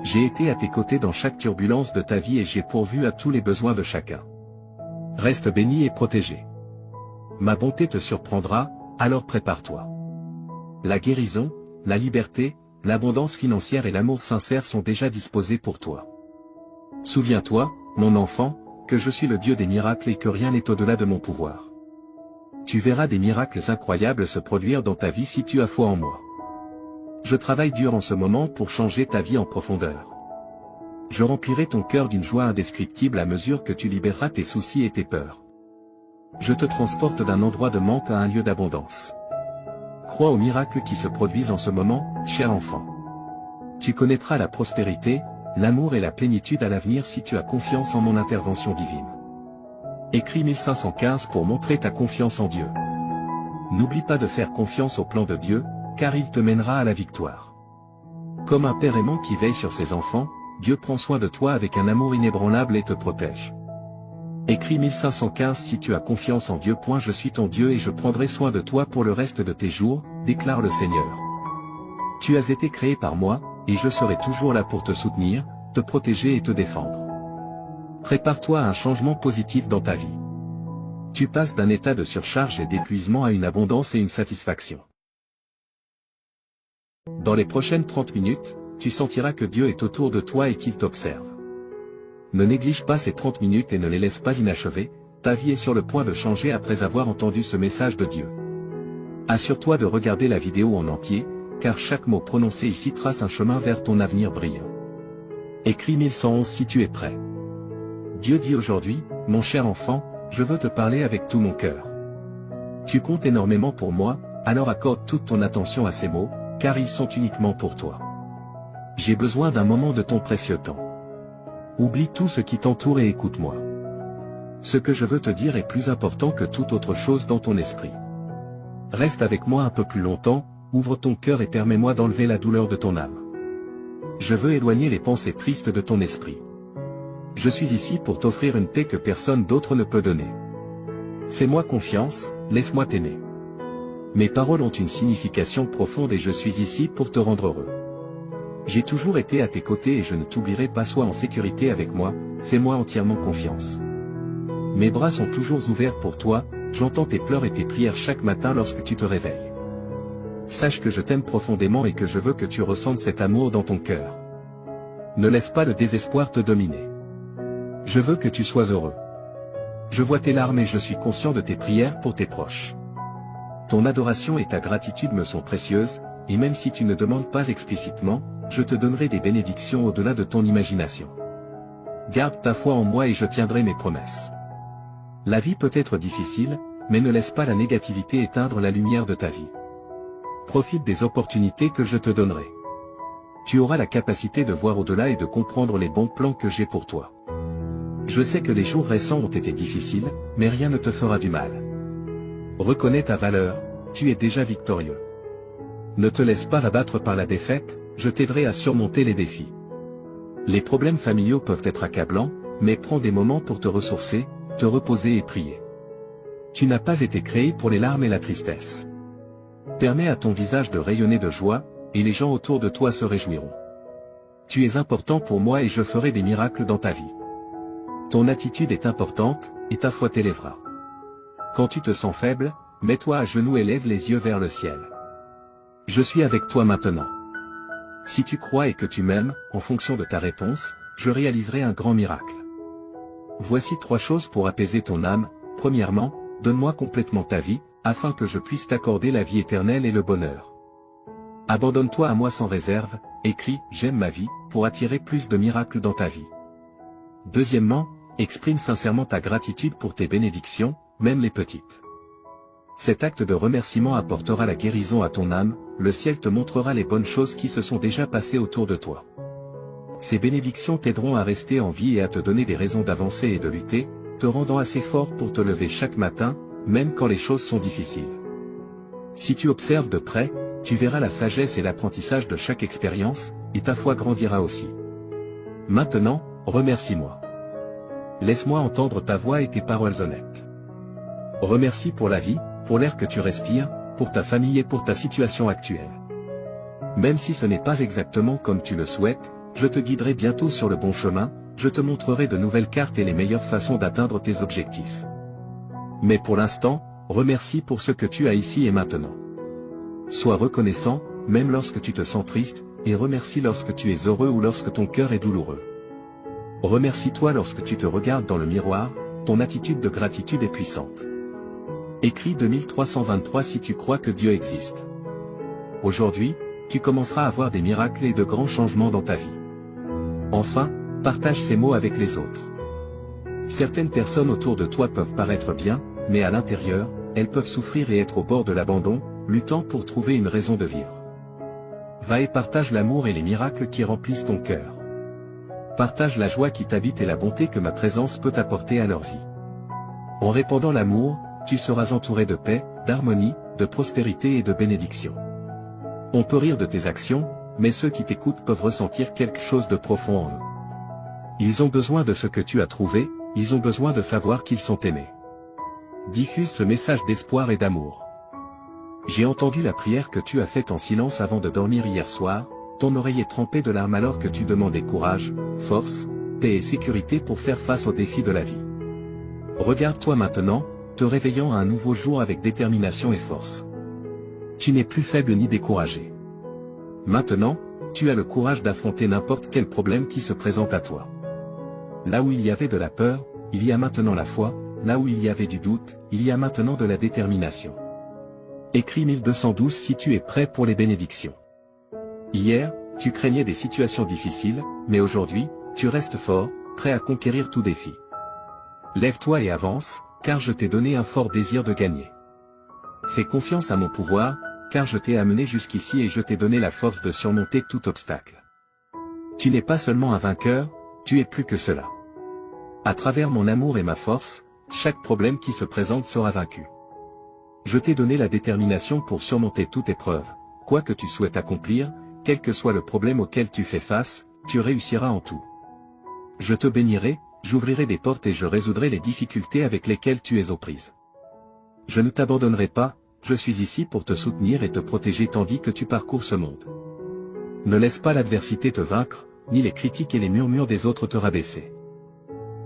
J'ai été à tes côtés dans chaque turbulence de ta vie et j'ai pourvu à tous les besoins de chacun. Reste béni et protégé. Ma bonté te surprendra, alors prépare-toi. La guérison, la liberté, l'abondance financière et l'amour sincère sont déjà disposés pour toi. Souviens-toi, mon enfant, que je suis le Dieu des miracles et que rien n'est au-delà de mon pouvoir. Tu verras des miracles incroyables se produire dans ta vie si tu as foi en moi. Je travaille dur en ce moment pour changer ta vie en profondeur. Je remplirai ton cœur d'une joie indescriptible à mesure que tu libéreras tes soucis et tes peurs. Je te transporte d'un endroit de manque à un lieu d'abondance. Crois aux miracles qui se produisent en ce moment, cher enfant. Tu connaîtras la prospérité, l'amour et la plénitude à l'avenir si tu as confiance en mon intervention divine. Écris 1515 pour montrer ta confiance en Dieu. N'oublie pas de faire confiance au plan de Dieu, car il te mènera à la victoire. Comme un père aimant qui veille sur ses enfants, Dieu prend soin de toi avec un amour inébranlable et te protège. Écris 1515 si tu as confiance en Dieu. Je suis ton Dieu et je prendrai soin de toi pour le reste de tes jours, déclare le Seigneur. Tu as été créé par moi, et je serai toujours là pour te soutenir, te protéger et te défendre. Prépare-toi à un changement positif dans ta vie. Tu passes d'un état de surcharge et d'épuisement à une abondance et une satisfaction. Dans les prochaines 30 minutes, tu sentiras que Dieu est autour de toi et qu'il t'observe. Ne néglige pas ces 30 minutes et ne les laisse pas inachevées, ta vie est sur le point de changer après avoir entendu ce message de Dieu. Assure-toi de regarder la vidéo en entier, car chaque mot prononcé ici trace un chemin vers ton avenir brillant. Écris 1111 si tu es prêt. Dieu dit aujourd'hui, mon cher enfant, je veux te parler avec tout mon cœur. Tu comptes énormément pour moi, alors accorde toute ton attention à ces mots, car ils sont uniquement pour toi. J'ai besoin d'un moment de ton précieux temps. Oublie tout ce qui t'entoure et écoute-moi. Ce que je veux te dire est plus important que toute autre chose dans ton esprit. Reste avec moi un peu plus longtemps, ouvre ton cœur et permets-moi d'enlever la douleur de ton âme. Je veux éloigner les pensées tristes de ton esprit. Je suis ici pour t'offrir une paix que personne d'autre ne peut donner. Fais-moi confiance, laisse-moi t'aimer. Mes paroles ont une signification profonde et je suis ici pour te rendre heureux. J'ai toujours été à tes côtés et je ne t'oublierai pas. Sois en sécurité avec moi, fais-moi entièrement confiance. Mes bras sont toujours ouverts pour toi, j'entends tes pleurs et tes prières chaque matin lorsque tu te réveilles. Sache que je t'aime profondément et que je veux que tu ressentes cet amour dans ton cœur. Ne laisse pas le désespoir te dominer. Je veux que tu sois heureux. Je vois tes larmes et je suis conscient de tes prières pour tes proches. Ton adoration et ta gratitude me sont précieuses, et même si tu ne demandes pas explicitement, je te donnerai des bénédictions au-delà de ton imagination. Garde ta foi en moi et je tiendrai mes promesses. La vie peut être difficile, mais ne laisse pas la négativité éteindre la lumière de ta vie. Profite des opportunités que je te donnerai. Tu auras la capacité de voir au-delà et de comprendre les bons plans que j'ai pour toi. Je sais que les jours récents ont été difficiles, mais rien ne te fera du mal. Reconnais ta valeur, tu es déjà victorieux. Ne te laisse pas abattre par la défaite, je t'aiderai à surmonter les défis. Les problèmes familiaux peuvent être accablants, mais prends des moments pour te ressourcer, te reposer et prier. Tu n'as pas été créé pour les larmes et la tristesse. Permets à ton visage de rayonner de joie, et les gens autour de toi se réjouiront. Tu es important pour moi et je ferai des miracles dans ta vie. Ton attitude est importante, et ta foi t'élèvera. Quand tu te sens faible, mets-toi à genoux et lève les yeux vers le ciel. Je suis avec toi maintenant. Si tu crois et que tu m'aimes, en fonction de ta réponse, je réaliserai un grand miracle. Voici 3 choses pour apaiser ton âme. Premièrement, donne-moi complètement ta vie, afin que je puisse t'accorder la vie éternelle et le bonheur. Abandonne-toi à moi sans réserve, écris « J'aime ma vie » pour attirer plus de miracles dans ta vie. Deuxièmement, exprime sincèrement ta gratitude pour tes bénédictions, même les petites. Cet acte de remerciement apportera la guérison à ton âme, le ciel te montrera les bonnes choses qui se sont déjà passées autour de toi. Ces bénédictions t'aideront à rester en vie et à te donner des raisons d'avancer et de lutter, te rendant assez fort pour te lever chaque matin, même quand les choses sont difficiles. Si tu observes de près, tu verras la sagesse et l'apprentissage de chaque expérience, et ta foi grandira aussi. Maintenant, remercie-moi. Laisse-moi entendre ta voix et tes paroles honnêtes. Remercie pour la vie, pour l'air que tu respires, pour ta famille et pour ta situation actuelle. Même si ce n'est pas exactement comme tu le souhaites, je te guiderai bientôt sur le bon chemin, je te montrerai de nouvelles cartes et les meilleures façons d'atteindre tes objectifs. Mais pour l'instant, remercie pour ce que tu as ici et maintenant. Sois reconnaissant, même lorsque tu te sens triste, et remercie lorsque tu es heureux ou lorsque ton cœur est douloureux. Remercie-toi lorsque tu te regardes dans le miroir, ton attitude de gratitude est puissante. Écris 2323 si tu crois que Dieu existe. Aujourd'hui, tu commenceras à voir des miracles et de grands changements dans ta vie. Enfin, partage ces mots avec les autres. Certaines personnes autour de toi peuvent paraître bien, mais à l'intérieur, elles peuvent souffrir et être au bord de l'abandon, luttant pour trouver une raison de vivre. Va et partage l'amour et les miracles qui remplissent ton cœur. Partage la joie qui t'habite et la bonté que ma présence peut apporter à leur vie. En répandant l'amour, tu seras entouré de paix, d'harmonie, de prospérité et de bénédiction. On peut rire de tes actions, mais ceux qui t'écoutent peuvent ressentir quelque chose de profond en eux. Ils ont besoin de ce que tu as trouvé, ils ont besoin de savoir qu'ils sont aimés. Diffuse ce message d'espoir et d'amour. J'ai entendu la prière que tu as faite en silence avant de dormir hier soir, ton oreiller trempé de larmes alors que tu demandais courage, force, paix et sécurité pour faire face aux défis de la vie. Regarde-toi maintenant, te réveillant à un nouveau jour avec détermination et force. Tu n'es plus faible ni découragé. Maintenant, tu as le courage d'affronter n'importe quel problème qui se présente à toi. Là où il y avait de la peur, il y a maintenant la foi, là où il y avait du doute, il y a maintenant de la détermination. Écris 1212 si tu es prêt pour les bénédictions. Hier, tu craignais des situations difficiles, mais aujourd'hui, tu restes fort, prêt à conquérir tout défi. Lève-toi et avance, car je t'ai donné un fort désir de gagner. Fais confiance à mon pouvoir, car je t'ai amené jusqu'ici et je t'ai donné la force de surmonter tout obstacle. Tu n'es pas seulement un vainqueur, tu es plus que cela. À travers mon amour et ma force, chaque problème qui se présente sera vaincu. Je t'ai donné la détermination pour surmonter toute épreuve, quoi que tu souhaites accomplir, quel que soit le problème auquel tu fais face, tu réussiras en tout. Je te bénirai, j'ouvrirai des portes et je résoudrai les difficultés avec lesquelles tu es aux prises. Je ne t'abandonnerai pas, je suis ici pour te soutenir et te protéger tandis que tu parcours ce monde. Ne laisse pas l'adversité te vaincre, ni les critiques et les murmures des autres te rabaisser.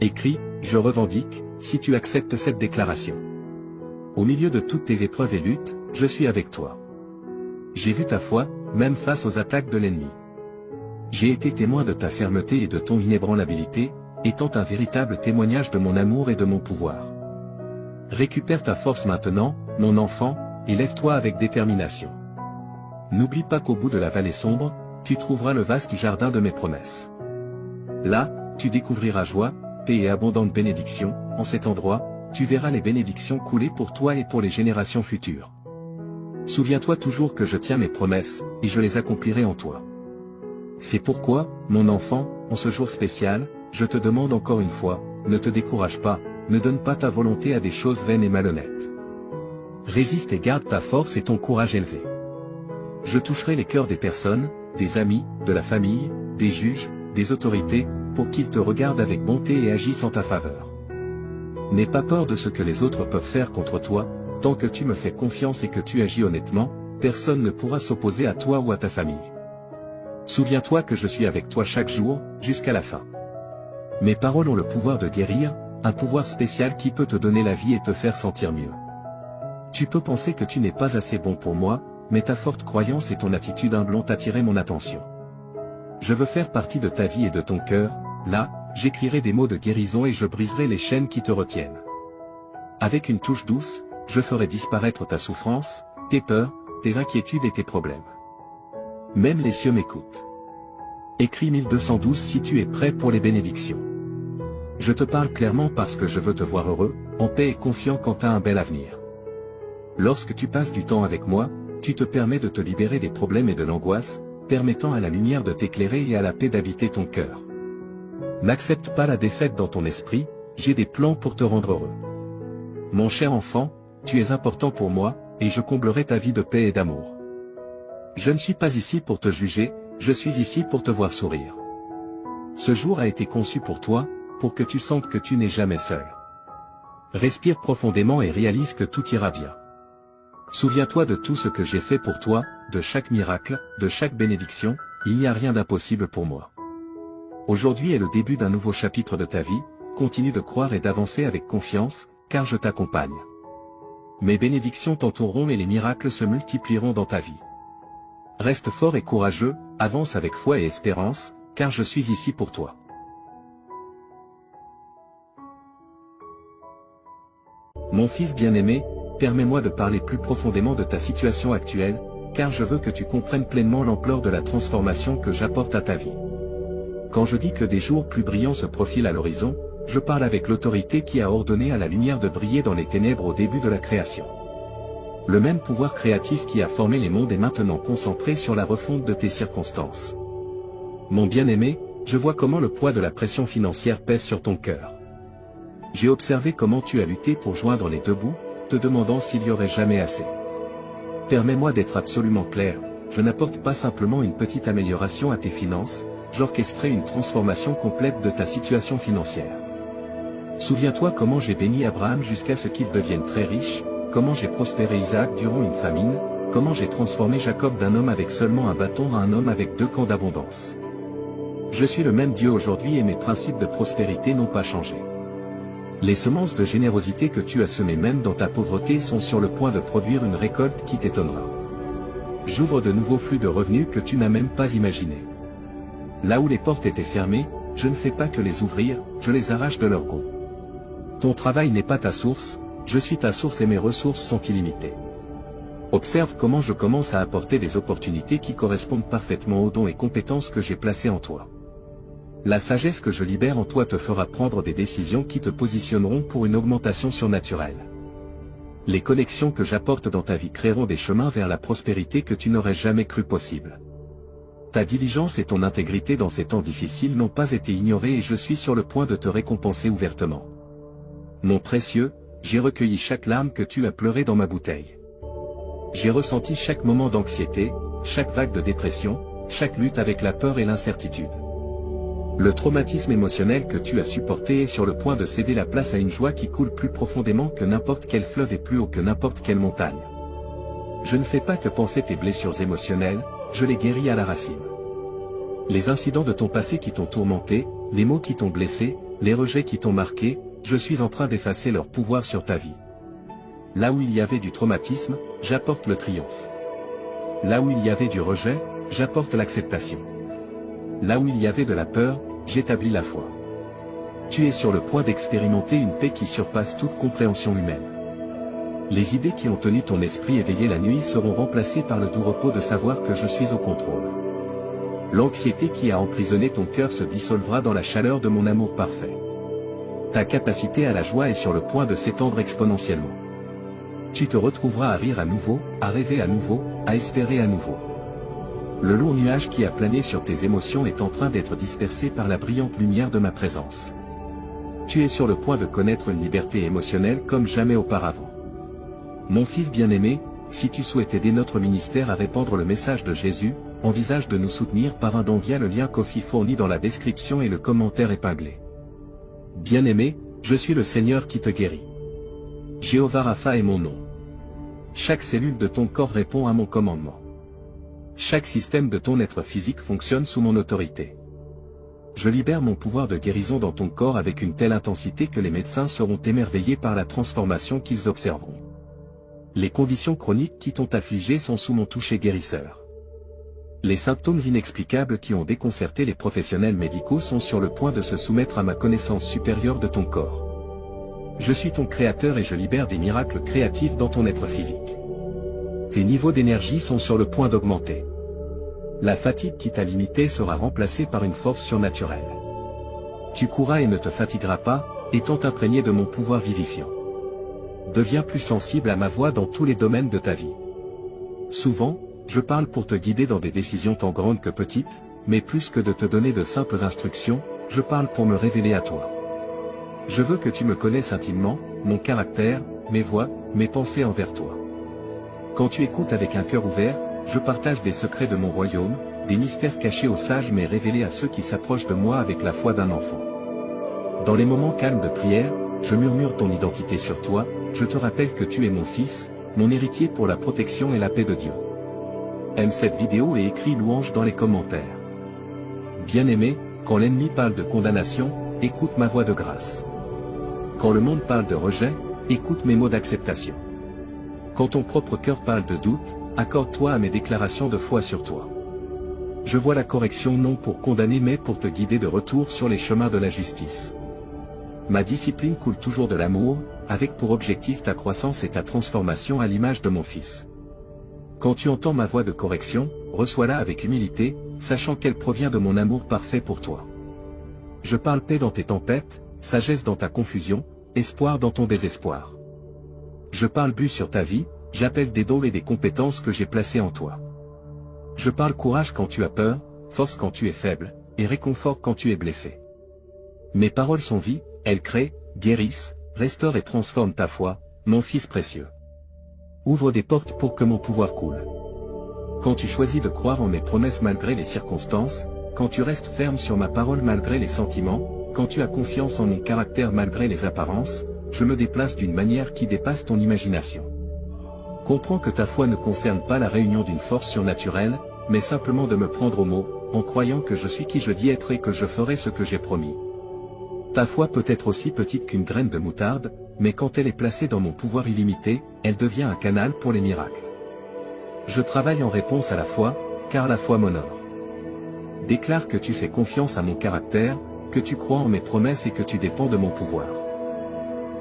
Écris, je revendique, si tu acceptes cette déclaration. Au milieu de toutes tes épreuves et luttes, je suis avec toi. J'ai vu ta foi, même face aux attaques de l'ennemi. J'ai été témoin de ta fermeté et de ton inébranlabilité, étant un véritable témoignage de mon amour et de mon pouvoir. Récupère ta force maintenant, mon enfant, et lève-toi avec détermination. N'oublie pas qu'au bout de la vallée sombre, tu trouveras le vaste jardin de mes promesses. Là, tu découvriras joie, paix et abondante bénédiction, en cet endroit, tu verras les bénédictions couler pour toi et pour les générations futures. Souviens-toi toujours que je tiens mes promesses, et je les accomplirai en toi. C'est pourquoi, mon enfant, en ce jour spécial, je te demande encore une fois, ne te décourage pas, ne donne pas ta volonté à des choses vaines et malhonnêtes. Résiste et garde ta force et ton courage élevé. Je toucherai les cœurs des personnes, des amis, de la famille, des juges, des autorités, pour qu'ils te regardent avec bonté et agissent en ta faveur. N'aie pas peur de ce que les autres peuvent faire contre toi, tant que tu me fais confiance et que tu agis honnêtement, personne ne pourra s'opposer à toi ou à ta famille. Souviens-toi que je suis avec toi chaque jour, jusqu'à la fin. Mes paroles ont le pouvoir de guérir, un pouvoir spécial qui peut te donner la vie et te faire sentir mieux. Tu peux penser que tu n'es pas assez bon pour moi, mais ta forte croyance et ton attitude humble ont attiré mon attention. Je veux faire partie de ta vie et de ton cœur, là, j'écrirai des mots de guérison et je briserai les chaînes qui te retiennent. Avec une touche douce, je ferai disparaître ta souffrance, tes peurs, tes inquiétudes et tes problèmes. Même les cieux m'écoutent. Écris 1212 si tu es prêt pour les bénédictions. Je te parle clairement parce que je veux te voir heureux, en paix et confiant quant à un bel avenir. Lorsque tu passes du temps avec moi, tu te permets de te libérer des problèmes et de l'angoisse, permettant à la lumière de t'éclairer et à la paix d'habiter ton cœur. N'accepte pas la défaite dans ton esprit, j'ai des plans pour te rendre heureux. Mon cher enfant, tu es important pour moi, et je comblerai ta vie de paix et d'amour. Je ne suis pas ici pour te juger, je suis ici pour te voir sourire. Ce jour a été conçu pour toi, pour que tu sentes que tu n'es jamais seul. Respire profondément et réalise que tout ira bien. Souviens-toi de tout ce que j'ai fait pour toi, de chaque miracle, de chaque bénédiction, il n'y a rien d'impossible pour moi. Aujourd'hui est le début d'un nouveau chapitre de ta vie, continue de croire et d'avancer avec confiance, car je t'accompagne. Mes bénédictions t'entoureront et les miracles se multiplieront dans ta vie. Reste fort et courageux, avance avec foi et espérance, car je suis ici pour toi. Mon fils bien-aimé, permets-moi de parler plus profondément de ta situation actuelle, car je veux que tu comprennes pleinement l'ampleur de la transformation que j'apporte à ta vie. Quand je dis que des jours plus brillants se profilent à l'horizon, je parle avec l'autorité qui a ordonné à la lumière de briller dans les ténèbres au début de la création. Le même pouvoir créatif qui a formé les mondes est maintenant concentré sur la refonte de tes circonstances. Mon bien-aimé, je vois comment le poids de la pression financière pèse sur ton cœur. J'ai observé comment tu as lutté pour joindre les deux bouts, te demandant s'il y aurait jamais assez. Permets-moi d'être absolument clair, je n'apporte pas simplement une petite amélioration à tes finances, j'orchestrerai une transformation complète de ta situation financière. Souviens-toi comment j'ai béni Abraham jusqu'à ce qu'il devienne très riche, comment j'ai prospéré Isaac durant une famine, comment j'ai transformé Jacob d'un homme avec seulement un bâton à un homme avec 2 camps d'abondance. Je suis le même Dieu aujourd'hui et mes principes de prospérité n'ont pas changé. Les semences de générosité que tu as semées même dans ta pauvreté sont sur le point de produire une récolte qui t'étonnera. J'ouvre de nouveaux flux de revenus que tu n'as même pas imaginés. Là où les portes étaient fermées, je ne fais pas que les ouvrir, je les arrache de leur goût. Ton travail n'est pas ta source, je suis ta source et mes ressources sont illimitées. Observe comment je commence à apporter des opportunités qui correspondent parfaitement aux dons et compétences que j'ai placés en toi. La sagesse que je libère en toi te fera prendre des décisions qui te positionneront pour une augmentation surnaturelle. Les connexions que j'apporte dans ta vie créeront des chemins vers la prospérité que tu n'aurais jamais cru possible. Ta diligence et ton intégrité dans ces temps difficiles n'ont pas été ignorées et je suis sur le point de te récompenser ouvertement. Mon précieux, j'ai recueilli chaque larme que tu as pleurée dans ma bouteille. J'ai ressenti chaque moment d'anxiété, chaque vague de dépression, chaque lutte avec la peur et l'incertitude. Le traumatisme émotionnel que tu as supporté est sur le point de céder la place à une joie qui coule plus profondément que n'importe quel fleuve et plus haut que n'importe quelle montagne. Je ne fais pas que penser tes blessures émotionnelles, je les guéris à la racine. Les incidents de ton passé qui t'ont tourmenté, les mots qui t'ont blessé, les rejets qui t'ont marqué, je suis en train d'effacer leur pouvoir sur ta vie. Là où il y avait du traumatisme, j'apporte le triomphe. Là où il y avait du rejet, j'apporte l'acceptation. Là où il y avait de la peur, j'établis la foi. Tu es sur le point d'expérimenter une paix qui surpasse toute compréhension humaine. Les idées qui ont tenu ton esprit éveillé la nuit seront remplacées par le doux repos de savoir que je suis au contrôle. L'anxiété qui a emprisonné ton cœur se dissolvera dans la chaleur de mon amour parfait. Ta capacité à la joie est sur le point de s'étendre exponentiellement. Tu te retrouveras à rire à nouveau, à rêver à nouveau, à espérer à nouveau. Le lourd nuage qui a plané sur tes émotions est en train d'être dispersé par la brillante lumière de ma présence. Tu es sur le point de connaître une liberté émotionnelle comme jamais auparavant. Mon fils bien-aimé, si tu souhaites aider notre ministère à répandre le message de Jésus, envisage de nous soutenir par un don via le lien Ko-fi fourni dans la description et le commentaire épinglé. Bien-aimé, je suis le Seigneur qui te guérit. Jéhovah Rapha est mon nom. Chaque cellule de ton corps répond à mon commandement. Chaque système de ton être physique fonctionne sous mon autorité. Je libère mon pouvoir de guérison dans ton corps avec une telle intensité que les médecins seront émerveillés par la transformation qu'ils observeront. Les conditions chroniques qui t'ont affligé sont sous mon toucher guérisseur. Les symptômes inexplicables qui ont déconcerté les professionnels médicaux sont sur le point de se soumettre à ma connaissance supérieure de ton corps. Je suis ton créateur et je libère des miracles créatifs dans ton être physique. Tes niveaux d'énergie sont sur le point d'augmenter. La fatigue qui t'a limité sera remplacée par une force surnaturelle. Tu courras et ne te fatigueras pas, étant imprégné de mon pouvoir vivifiant. Deviens plus sensible à ma voix dans tous les domaines de ta vie. Souvent, je parle pour te guider dans des décisions tant grandes que petites, mais plus que de te donner de simples instructions, je parle pour me révéler à toi. Je veux que tu me connaisses intimement, mon caractère, mes voies, mes pensées envers toi. Quand tu écoutes avec un cœur ouvert, je partage des secrets de mon royaume, des mystères cachés aux sages mais révélés à ceux qui s'approchent de moi avec la foi d'un enfant. Dans les moments calmes de prière, je murmure ton identité sur toi, je te rappelle que tu es mon fils, mon héritier pour la protection et la paix de Dieu. Aime cette vidéo et écris louange dans les commentaires. Bien-aimé, quand l'ennemi parle de condamnation, écoute ma voix de grâce. Quand le monde parle de rejet, écoute mes mots d'acceptation. Quand ton propre cœur parle de doute, accorde-toi à mes déclarations de foi sur toi. Je vois la correction non pour condamner mais pour te guider de retour sur les chemins de la justice. Ma discipline coule toujours de l'amour, avec pour objectif ta croissance et ta transformation à l'image de mon Fils. Quand tu entends ma voix de correction, reçois-la avec humilité, sachant qu'elle provient de mon amour parfait pour toi. Je parle paix dans tes tempêtes, sagesse dans ta confusion, espoir dans ton désespoir. Je parle but sur ta vie, j'appelle des dons et des compétences que j'ai placées en toi. Je parle courage quand tu as peur, force quand tu es faible, et réconfort quand tu es blessé. Mes paroles sont vie, elles créent, guérissent, restaurent et transforment ta foi, mon Fils précieux. Ouvre des portes pour que mon pouvoir coule. Quand tu choisis de croire en mes promesses malgré les circonstances, quand tu restes ferme sur ma parole malgré les sentiments, quand tu as confiance en mon caractère malgré les apparences, je me déplace d'une manière qui dépasse ton imagination. Comprends que ta foi ne concerne pas la réunion d'une force surnaturelle, mais simplement de me prendre au mot, en croyant que je suis qui je dis être et que je ferai ce que j'ai promis. Ta foi peut être aussi petite qu'une graine de moutarde, mais quand elle est placée dans mon pouvoir illimité, elle devient un canal pour les miracles. Je travaille en réponse à la foi, car la foi m'honore. Déclare que tu fais confiance à mon caractère, que tu crois en mes promesses et que tu dépends de mon pouvoir.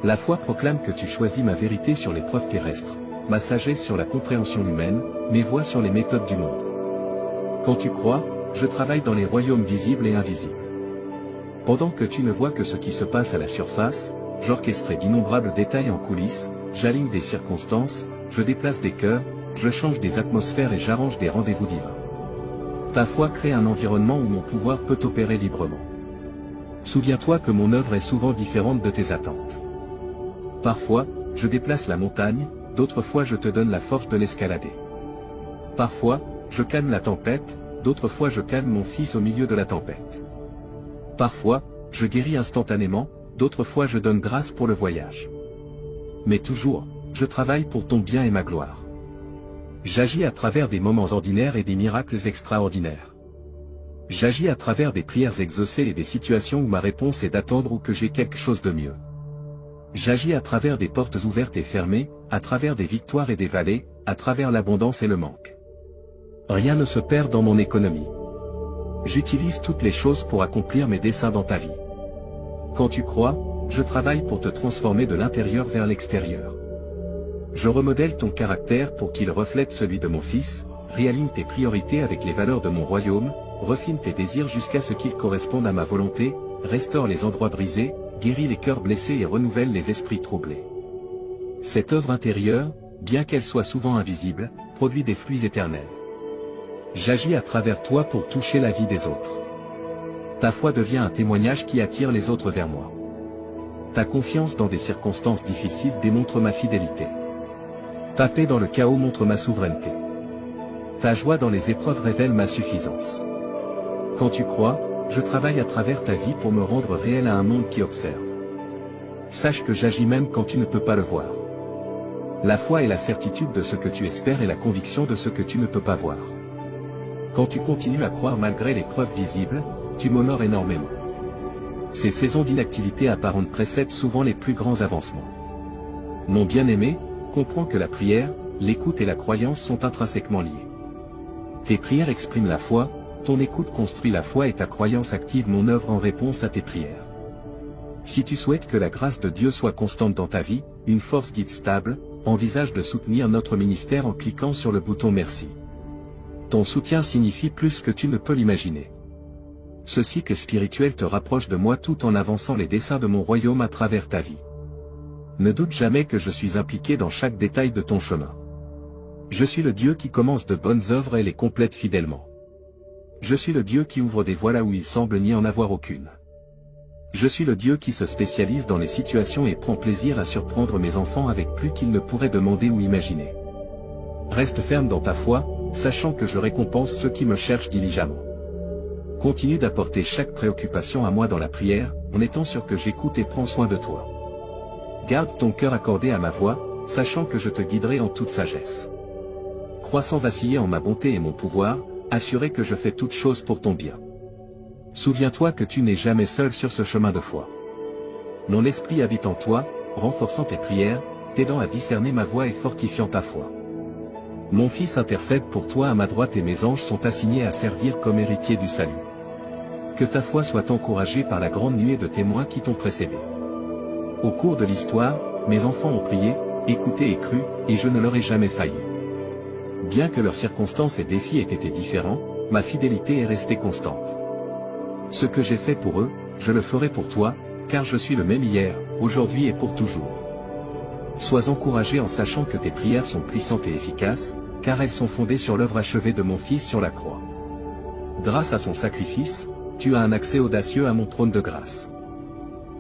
La foi proclame que tu choisis ma vérité sur les preuves terrestres, ma sagesse sur la compréhension humaine, mes voies sur les méthodes du monde. Quand tu crois, je travaille dans les royaumes visibles et invisibles. Pendant que tu ne vois que ce qui se passe à la surface, j'orchestrerai d'innombrables détails en coulisses, j'aligne des circonstances, je déplace des cœurs, je change des atmosphères et j'arrange des rendez-vous divins. Ta foi crée un environnement où mon pouvoir peut opérer librement. Souviens-toi que mon œuvre est souvent différente de tes attentes. Parfois, je déplace la montagne, d'autres fois je te donne la force de l'escalader. Parfois, je calme la tempête, d'autres fois je calme mon Fils au milieu de la tempête. Parfois, je guéris instantanément, d'autres fois je donne grâce pour le voyage. Mais toujours, je travaille pour ton bien et ma gloire. J'agis à travers des moments ordinaires et des miracles extraordinaires. J'agis à travers des prières exaucées et des situations où ma réponse est d'attendre ou que j'ai quelque chose de mieux. J'agis à travers des portes ouvertes et fermées, à travers des victoires et des vallées, à travers l'abondance et le manque. Rien ne se perd dans mon économie. J'utilise toutes les choses pour accomplir mes desseins dans ta vie. Quand tu crois, je travaille pour te transformer de l'intérieur vers l'extérieur. Je remodèle ton caractère pour qu'il reflète celui de mon Fils, réaligne tes priorités avec les valeurs de mon royaume, refine tes désirs jusqu'à ce qu'ils correspondent à ma volonté, restaure les endroits brisés, guérit les cœurs blessés et renouvelle les esprits troublés. Cette œuvre intérieure, bien qu'elle soit souvent invisible, produit des fruits éternels. J'agis à travers toi pour toucher la vie des autres. Ta foi devient un témoignage qui attire les autres vers moi. Ta confiance dans des circonstances difficiles démontre ma fidélité. Ta paix dans le chaos montre ma souveraineté. Ta joie dans les épreuves révèle ma suffisance. Quand tu crois, je travaille à travers ta vie pour me rendre réel à un monde qui observe. Sache que j'agis même quand tu ne peux pas le voir. La foi est la certitude de ce que tu espères et la conviction de ce que tu ne peux pas voir. Quand tu continues à croire malgré les preuves visibles, tu m'honores énormément. Ces saisons d'inactivité apparente précèdent souvent les plus grands avancements. Mon bien-aimé, comprends que la prière, l'écoute et la croyance sont intrinsèquement liées. Tes prières expriment la foi, ton écoute construit la foi et ta croyance active mon œuvre en réponse à tes prières. Si tu souhaites que la grâce de Dieu soit constante dans ta vie, une force guide stable, envisage de soutenir notre ministère en cliquant sur le bouton Merci. Ton soutien signifie plus que tu ne peux l'imaginer. Ce cycle spirituel te rapproche de moi tout en avançant les desseins de mon royaume à travers ta vie. Ne doute jamais que je suis impliqué dans chaque détail de ton chemin. Je suis le Dieu qui commence de bonnes œuvres et les complète fidèlement. Je suis le Dieu qui ouvre des voies là où il semble n'y en avoir aucune. Je suis le Dieu qui se spécialise dans les situations et prend plaisir à surprendre mes enfants avec plus qu'ils ne pourraient demander ou imaginer. Reste ferme dans ta foi, sachant que je récompense ceux qui me cherchent diligemment. Continue d'apporter chaque préoccupation à moi dans la prière, en étant sûr que j'écoute et prends soin de toi. Garde ton cœur accordé à ma voix, sachant que je te guiderai en toute sagesse. Crois sans vaciller en ma bonté et mon pouvoir, assuré que je fais toutes choses pour ton bien. Souviens-toi que tu n'es jamais seul sur ce chemin de foi. Mon esprit habite en toi, renforçant tes prières, t'aidant à discerner ma voix et fortifiant ta foi. Mon Fils intercède pour toi à ma droite et mes anges sont assignés à servir comme héritiers du salut. Que ta foi soit encouragée par la grande nuée de témoins qui t'ont précédé. Au cours de l'histoire, mes enfants ont prié, écouté et cru, et je ne leur ai jamais failli. Bien que leurs circonstances et défis aient été différents, ma fidélité est restée constante. Ce que j'ai fait pour eux, je le ferai pour toi, car je suis le même hier, aujourd'hui et pour toujours. Sois encouragé en sachant que tes prières sont puissantes et efficaces, car elles sont fondées sur l'œuvre achevée de mon Fils sur la croix. Grâce à son sacrifice, tu as un accès audacieux à mon trône de grâce.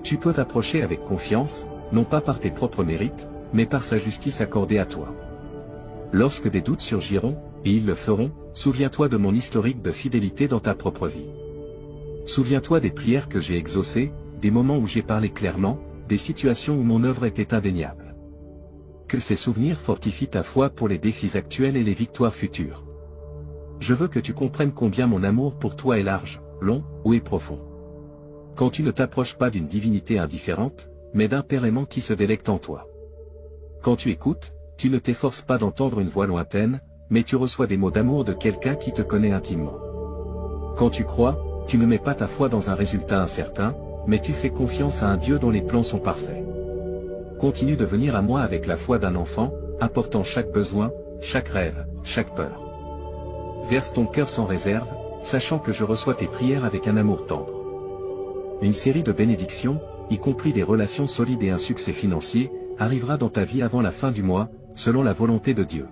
Tu peux t'approcher avec confiance, non pas par tes propres mérites, mais par sa justice accordée à toi. Lorsque des doutes surgiront, et ils le feront, souviens-toi de mon historique de fidélité dans ta propre vie. Souviens-toi des prières que j'ai exaucées, des moments où j'ai parlé clairement, des situations où mon œuvre était indéniable. Que ces souvenirs fortifient ta foi pour les défis actuels et les victoires futures. Je veux que tu comprennes combien mon amour pour toi est large, long, haut et profond. Quand tu ne t'approches pas d'une divinité indifférente, mais d'un Père aimant qui se délecte en toi. Quand tu écoutes, tu ne t'efforces pas d'entendre une voix lointaine, mais tu reçois des mots d'amour de quelqu'un qui te connaît intimement. Quand tu crois, tu ne mets pas ta foi dans un résultat incertain, mais tu fais confiance à un Dieu dont les plans sont parfaits. Continue de venir à moi avec la foi d'un enfant, apportant chaque besoin, chaque rêve, chaque peur. Verse ton cœur sans réserve, sachant que je reçois tes prières avec un amour tendre. Une série de bénédictions, y compris des relations solides et un succès financier, arrivera dans ta vie avant la fin du mois, selon la volonté de Dieu.